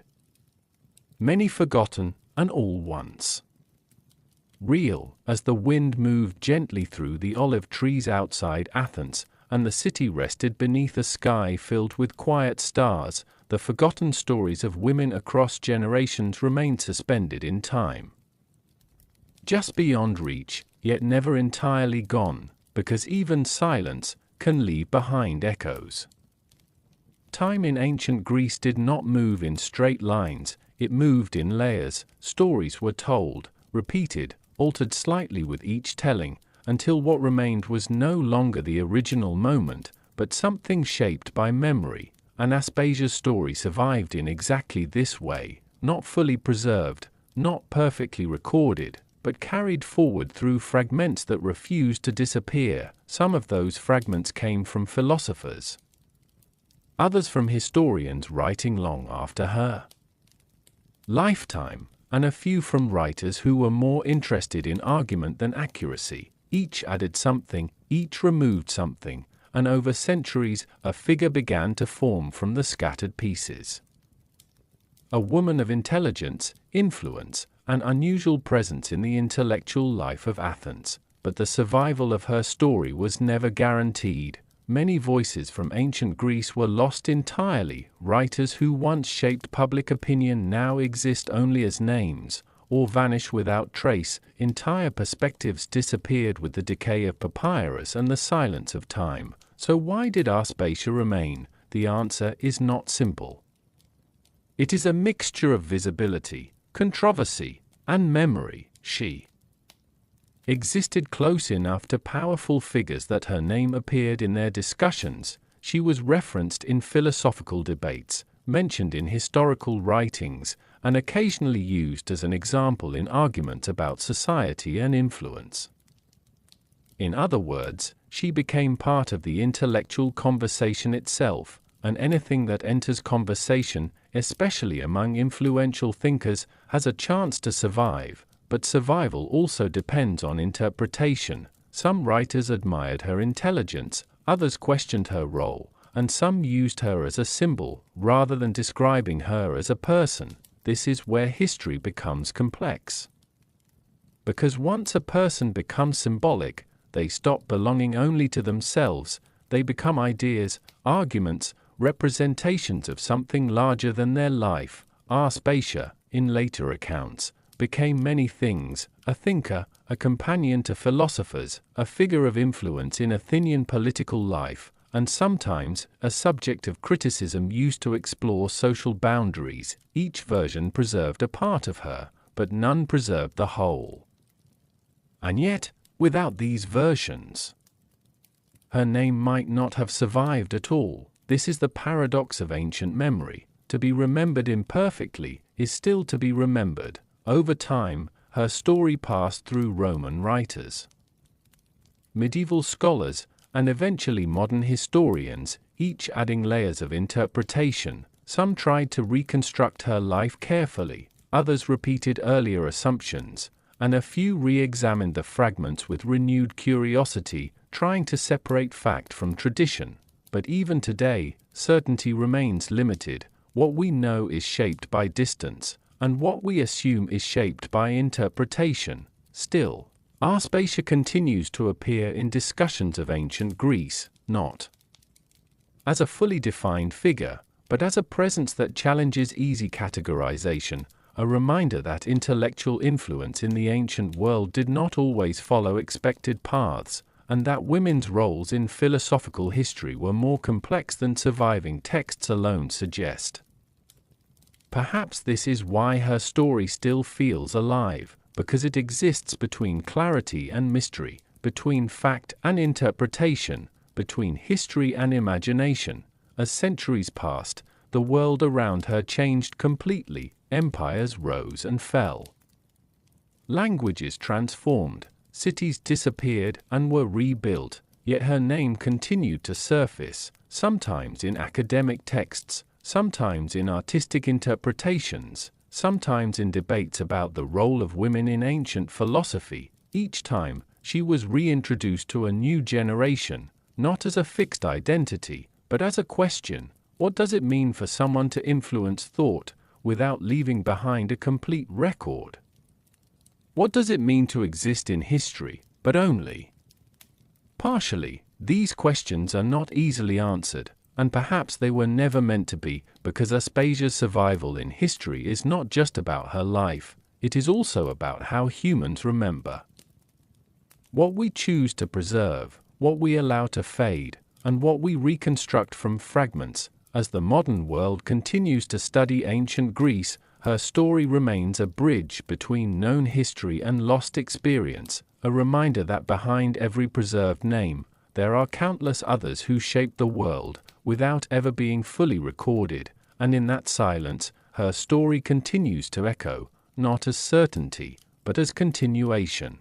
many forgotten, and all once. Real, as the wind moved gently through the olive trees outside Athens, and the city rested beneath a sky filled with quiet stars, the forgotten stories of women across generations remained suspended in time. Just beyond reach, yet never entirely gone, because even silence can leave behind echoes. Time in ancient Greece did not move in straight lines, it moved in layers. Stories were told, repeated, altered slightly with each telling, until what remained was no longer the original moment, but something shaped by memory. And Aspasia's story survived in exactly this way, not fully preserved, not perfectly recorded, but carried forward through fragments that refused to disappear. Some of those fragments came from philosophers, others from historians writing long after her lifetime, and a few from writers who were more interested in argument than accuracy. Each added something, each removed something, and over centuries a figure began to form from the scattered pieces. A woman of intelligence, influence, and unusual presence in the intellectual life of Athens, but the survival of her story was never guaranteed. Many voices from ancient Greece were lost entirely. Writers who once shaped public opinion now exist only as names, or vanish without trace. Entire perspectives disappeared with the decay of papyrus and the silence of time. So why did Aspasia remain? The answer is not simple. It is a mixture of visibility, controversy, and memory. She existed close enough to powerful figures that her name appeared in their discussions. She was referenced in philosophical debates, mentioned in historical writings, and occasionally used as an example in arguments about society and influence. In other words, she became part of the intellectual conversation itself, and anything that enters conversation, especially among influential thinkers, has a chance to survive. But survival also depends on interpretation. Some writers admired her intelligence, others questioned her role, and some used her as a symbol, rather than describing her as a person. This is where history becomes complex. Because once a person becomes symbolic, they stop belonging only to themselves. They become ideas, arguments, representations of something larger than their life. Aspasia, in later accounts, became many things: a thinker, a companion to philosophers, a figure of influence in Athenian political life, and sometimes a subject of criticism used to explore social boundaries. Each version preserved a part of her, but none preserved the whole. And yet, without these versions, her name might not have survived at all. This is the paradox of ancient memory. To be remembered imperfectly is still to be remembered. Over time, her story passed through Roman writers, medieval scholars, and eventually modern historians, each adding layers of interpretation. Some tried to reconstruct her life carefully, others repeated earlier assumptions, and a few re-examined the fragments with renewed curiosity, trying to separate fact from tradition. But even today, certainty remains limited. What we know is shaped by distance, and what we assume is shaped by interpretation. Still, Aspasia continues to appear in discussions of ancient Greece, not as a fully defined figure, but as a presence that challenges easy categorization, a reminder that intellectual influence in the ancient world did not always follow expected paths, and that women's roles in philosophical history were more complex than surviving texts alone suggest. Perhaps this is why her story still feels alive, because it exists between clarity and mystery, between fact and interpretation, between history and imagination. As centuries passed, the world around her changed completely. Empires rose and fell. Languages transformed, cities disappeared and were rebuilt, yet her name continued to surface, sometimes in academic texts, sometimes in artistic interpretations, sometimes in debates about the role of women in ancient philosophy. Each time, she was reintroduced to a new generation, not as a fixed identity, but as a question. What does it mean for someone to influence thought? without leaving behind a complete record? What does it mean to exist in history, but only partially? These questions are not easily answered, and perhaps they were never meant to be, because Aspasia's survival in history is not just about her life, it is also about how humans remember. What we choose to preserve, what we allow to fade, and what we reconstruct from fragments. As the modern world continues to study ancient Greece, her story remains a bridge between known history and lost experience, a reminder that behind every preserved name, there are countless others who shaped the world, without ever being fully recorded, and in that silence, her story continues to echo, not as certainty, but as continuation.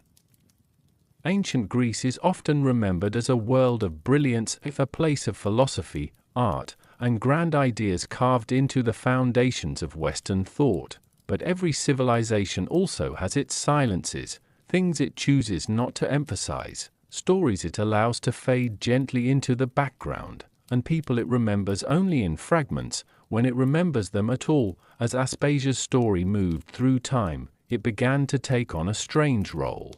Ancient Greece is often remembered as a world of brilliance, a place of philosophy, art, and grand ideas carved into the foundations of Western thought, but every civilization also has its silences, things it chooses not to emphasize, stories it allows to fade gently into the background, and people it remembers only in fragments, when it remembers them at all. As Aspasia's story moved through time, it began to take on a strange role.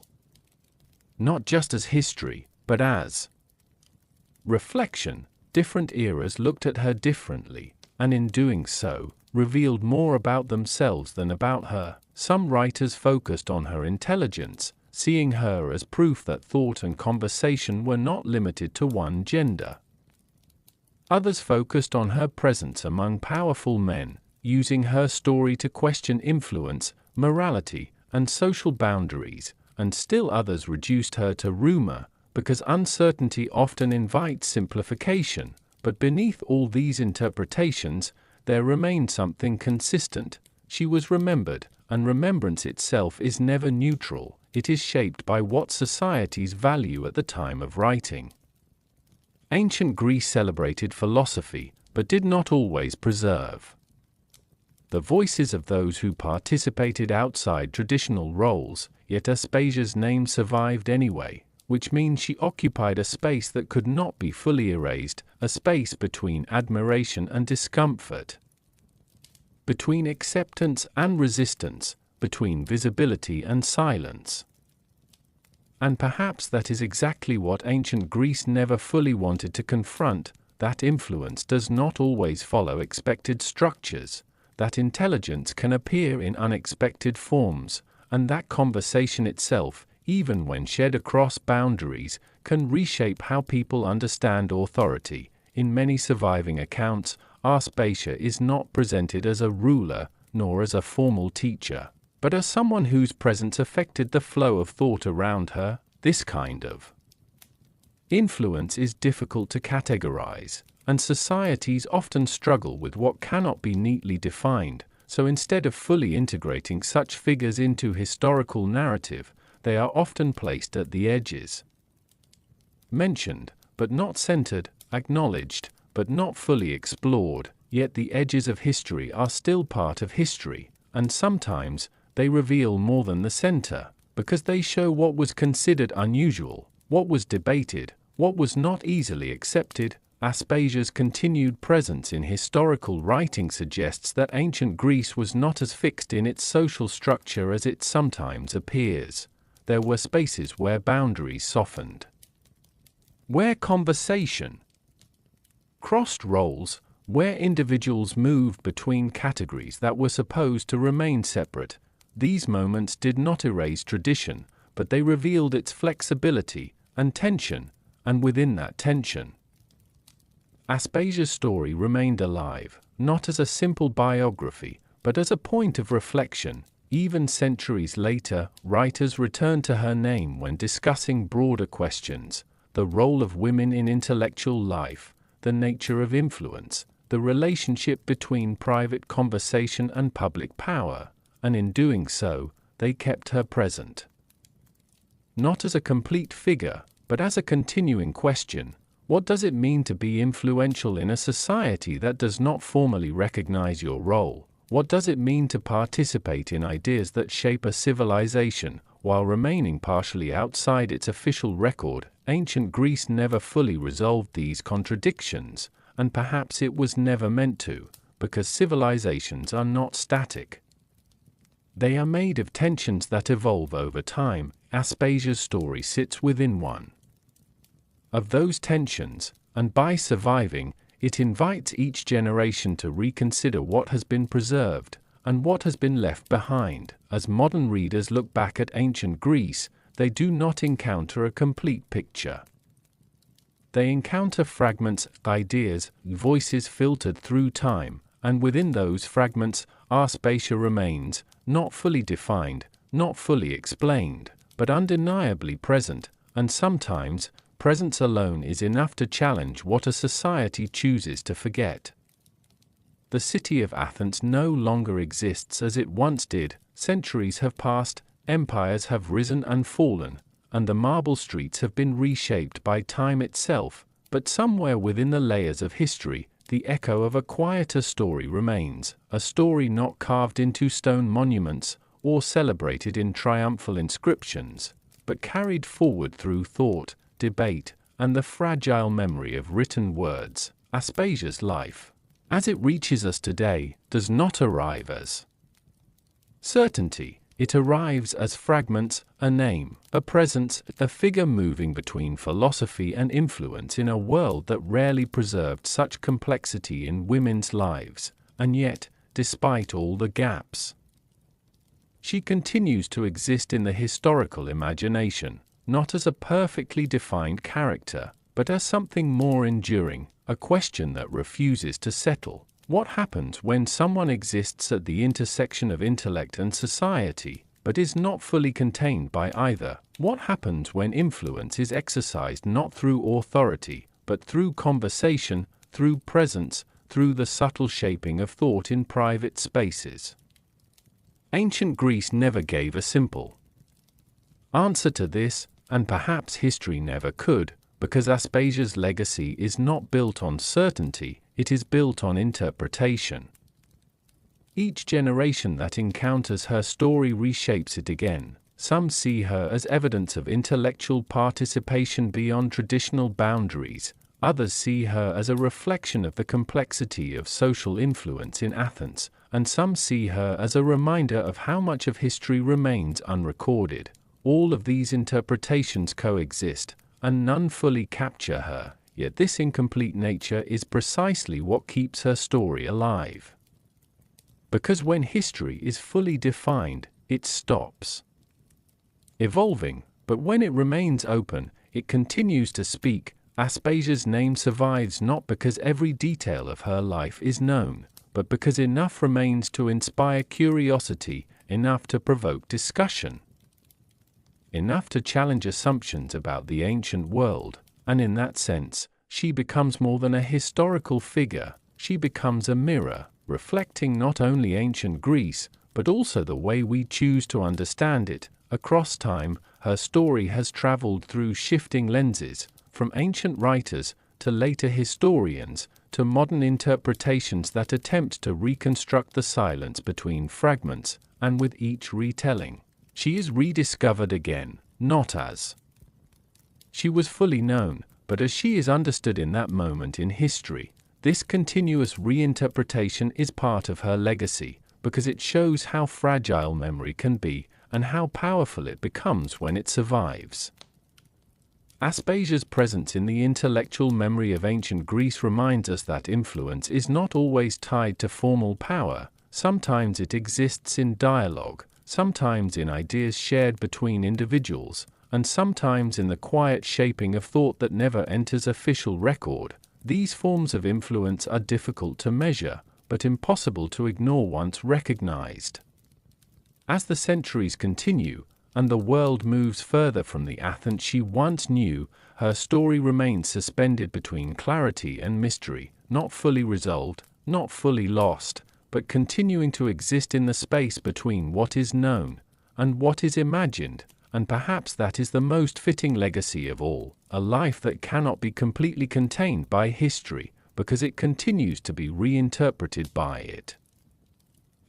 Not just as history, but as reflection. Different eras looked at her differently, and in doing so, revealed more about themselves than about her. Some writers focused on her intelligence, seeing her as proof that thought and conversation were not limited to one gender. Others focused on her presence among powerful men, using her story to question influence, morality, and social boundaries, and still others reduced her to rumor, because uncertainty often invites simplification. But beneath all these interpretations, there remained something consistent. She was remembered, and remembrance itself is never neutral. It is shaped by what societies value at the time of writing. Ancient Greece celebrated philosophy, but did not always preserve the voices of those who participated outside traditional roles, yet Aspasia's name survived anyway, which means she occupied a space that could not be fully erased, a space between admiration and discomfort, between acceptance and resistance, between visibility and silence. And perhaps that is exactly what ancient Greece never fully wanted to confront, that influence does not always follow expected structures, that intelligence can appear in unexpected forms, and that conversation itself, even when shared across boundaries, can reshape how people understand authority. In many surviving accounts, Aspasia is not presented as a ruler, nor as a formal teacher, but as someone whose presence affected the flow of thought around her. This kind of influence is difficult to categorize, and societies often struggle with what cannot be neatly defined, so instead of fully integrating such figures into historical narrative, they are often placed at the edges. Mentioned, but not centered, acknowledged, but not fully explored, yet the edges of history are still part of history, and sometimes they reveal more than the center, because they show what was considered unusual, what was debated, what was not easily accepted. Aspasia's continued presence in historical writing suggests that ancient Greece was not as fixed in its social structure as it sometimes appears. There were spaces where boundaries softened, where conversation crossed roles, where individuals moved between categories that were supposed to remain separate. These moments did not erase tradition, but they revealed its flexibility and tension, and within that tension, Aspasia's story remained alive, not as a simple biography, but as a point of reflection. Even centuries later, writers return to her name when discussing broader questions: the role of women in intellectual life, the nature of influence, the relationship between private conversation and public power, and in doing so, they kept her present. Not as a complete figure, but as a continuing question: what does it mean to be influential in a society that does not formally recognize your role? What does it mean to participate in ideas that shape a civilization, while remaining partially outside its official record? Ancient Greece never fully resolved these contradictions, and perhaps it was never meant to, because civilizations are not static. They are made of tensions that evolve over time. Aspasia's story sits within one of those tensions, and by surviving, it invites each generation to reconsider what has been preserved and what has been left behind. As modern readers look back at ancient Greece, they do not encounter a complete picture. They encounter fragments, ideas, voices filtered through time, and within those fragments, Aspasia remains, not fully defined, not fully explained, but undeniably present, and sometimes, presence alone is enough to challenge what a society chooses to forget. The city of Athens no longer exists as it once did. Centuries have passed, empires have risen and fallen, and the marble streets have been reshaped by time itself, but somewhere within the layers of history, the echo of a quieter story remains, a story not carved into stone monuments or celebrated in triumphal inscriptions, but carried forward through thought, debate, and the fragile memory of written words. Aspasia's life, as it reaches us today, does not arrive as certainty. It arrives as fragments, a name, a presence, a figure moving between philosophy and influence in a world that rarely preserved such complexity in women's lives, and yet, despite all the gaps, she continues to exist in the historical imagination, not as a perfectly defined character, but as something more enduring, a question that refuses to settle. What happens when someone exists at the intersection of intellect and society, but is not fully contained by either? What happens when influence is exercised not through authority, but through conversation, through presence, through the subtle shaping of thought in private spaces? Ancient Greece never gave a simple answer to this, and perhaps history never could, because Aspasia's legacy is not built on certainty, it is built on interpretation. Each generation that encounters her story reshapes it again. Some see her as evidence of intellectual participation beyond traditional boundaries, others see her as a reflection of the complexity of social influence in Athens, and some see her as a reminder of how much of history remains unrecorded. All of these interpretations coexist, and none fully capture her, yet this incomplete nature is precisely what keeps her story alive. Because when history is fully defined, it stops evolving, but when it remains open, it continues to speak. Aspasia's name survives not because every detail of her life is known, but because enough remains to inspire curiosity, enough to provoke discussion, enough to challenge assumptions about the ancient world, and in that sense, she becomes more than a historical figure. She becomes a mirror, reflecting not only ancient Greece, but also the way we choose to understand it. Across time, her story has traveled through shifting lenses, from ancient writers to later historians, to modern interpretations that attempt to reconstruct the silence between fragments, and with each retelling, she is rediscovered again, not as she was fully known, but as she is understood in that moment in history. This continuous reinterpretation is part of her legacy, because it shows how fragile memory can be, and how powerful it becomes when it survives. Aspasia's presence in the intellectual memory of ancient Greece reminds us that influence is not always tied to formal power. Sometimes it exists in dialogue, sometimes in ideas shared between individuals, and sometimes in the quiet shaping of thought that never enters official record. These forms of influence are difficult to measure, but impossible to ignore once recognized. As the centuries continue, and the world moves further from the Athens she once knew, her story remains suspended between clarity and mystery, not fully resolved, not fully lost, but continuing to exist in the space between what is known and what is imagined, and perhaps that is the most fitting legacy of all, a life that cannot be completely contained by history, because it continues to be reinterpreted by it.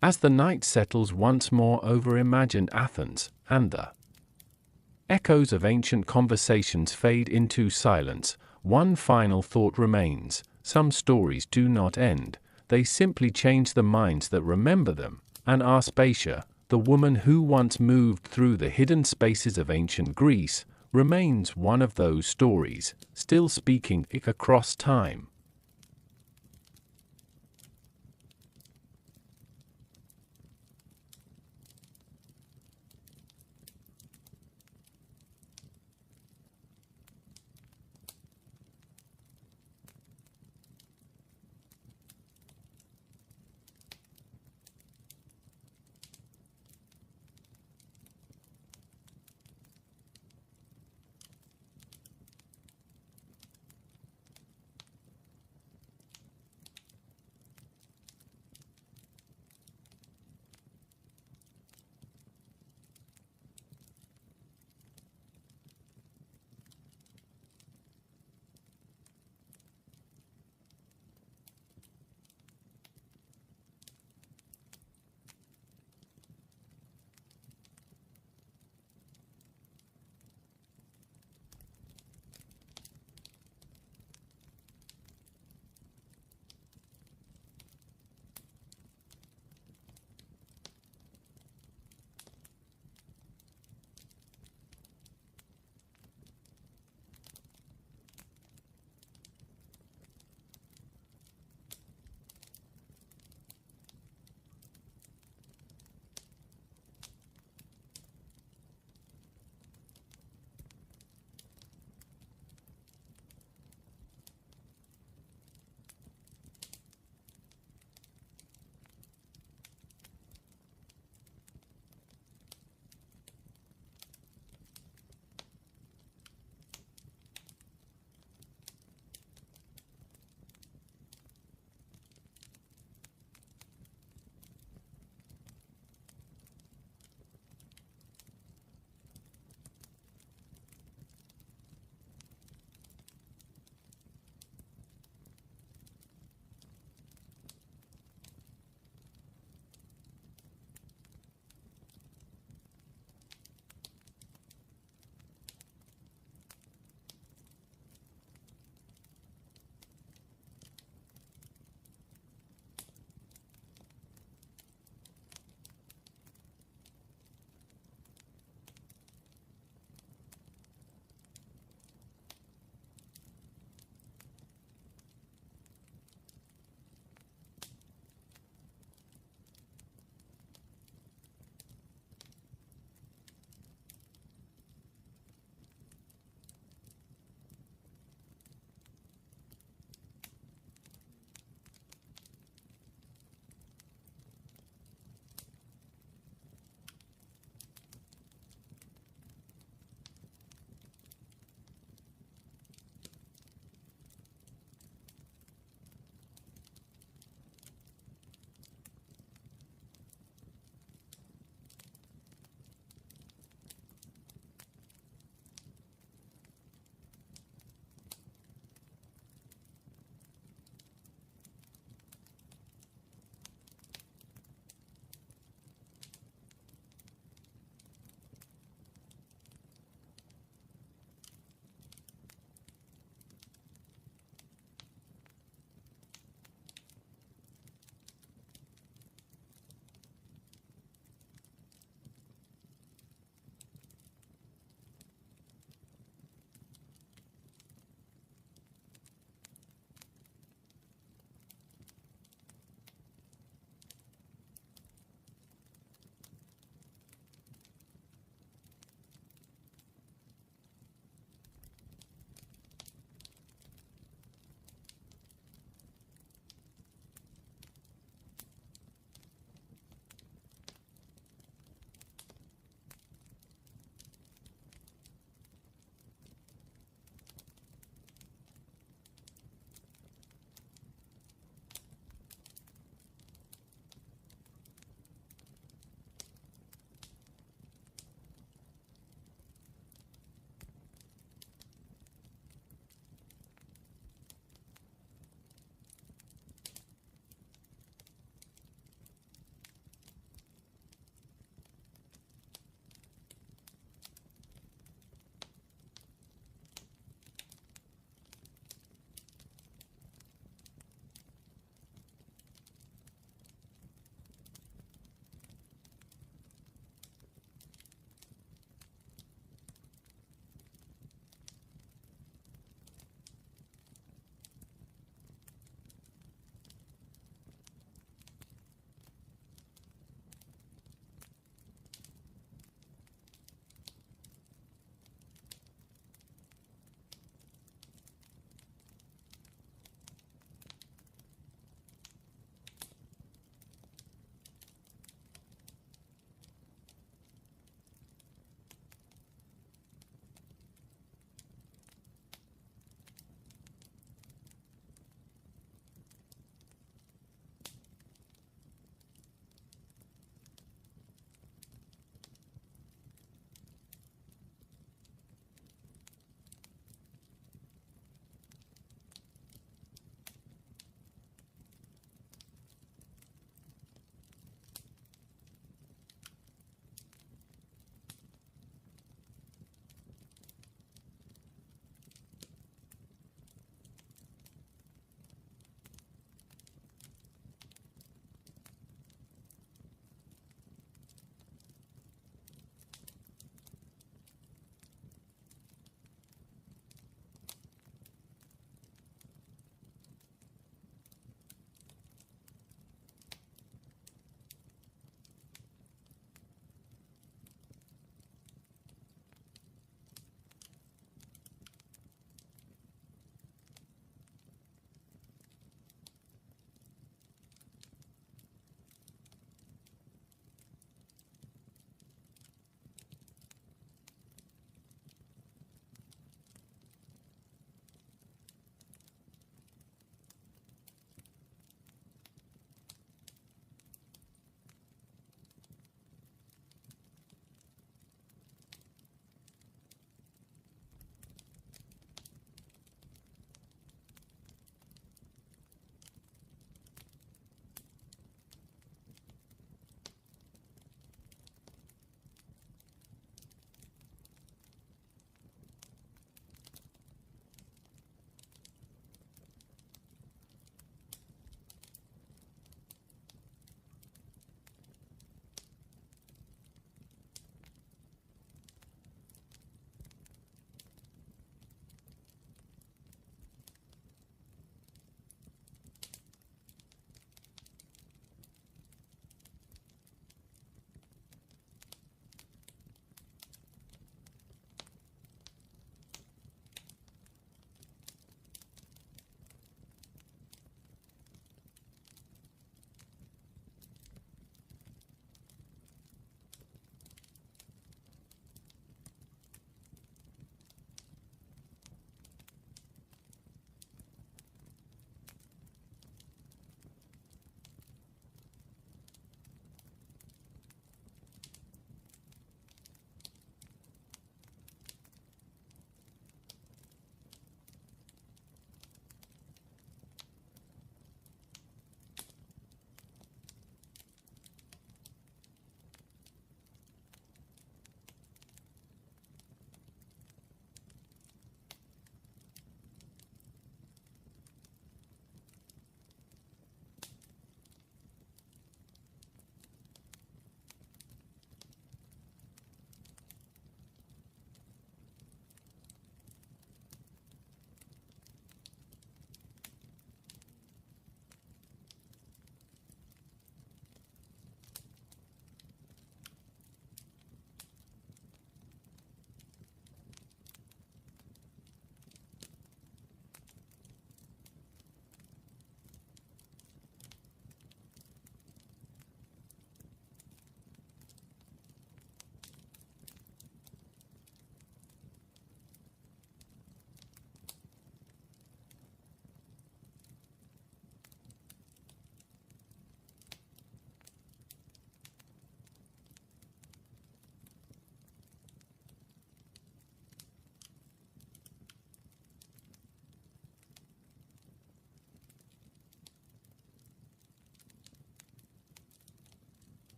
As the night settles once more over imagined Athens, and the echoes of ancient conversations fade into silence, one final thought remains: some stories do not end, they simply change the minds that remember them, and Aspasia, the woman who once moved through the hidden spaces of ancient Greece, remains one of those stories, still speaking across time.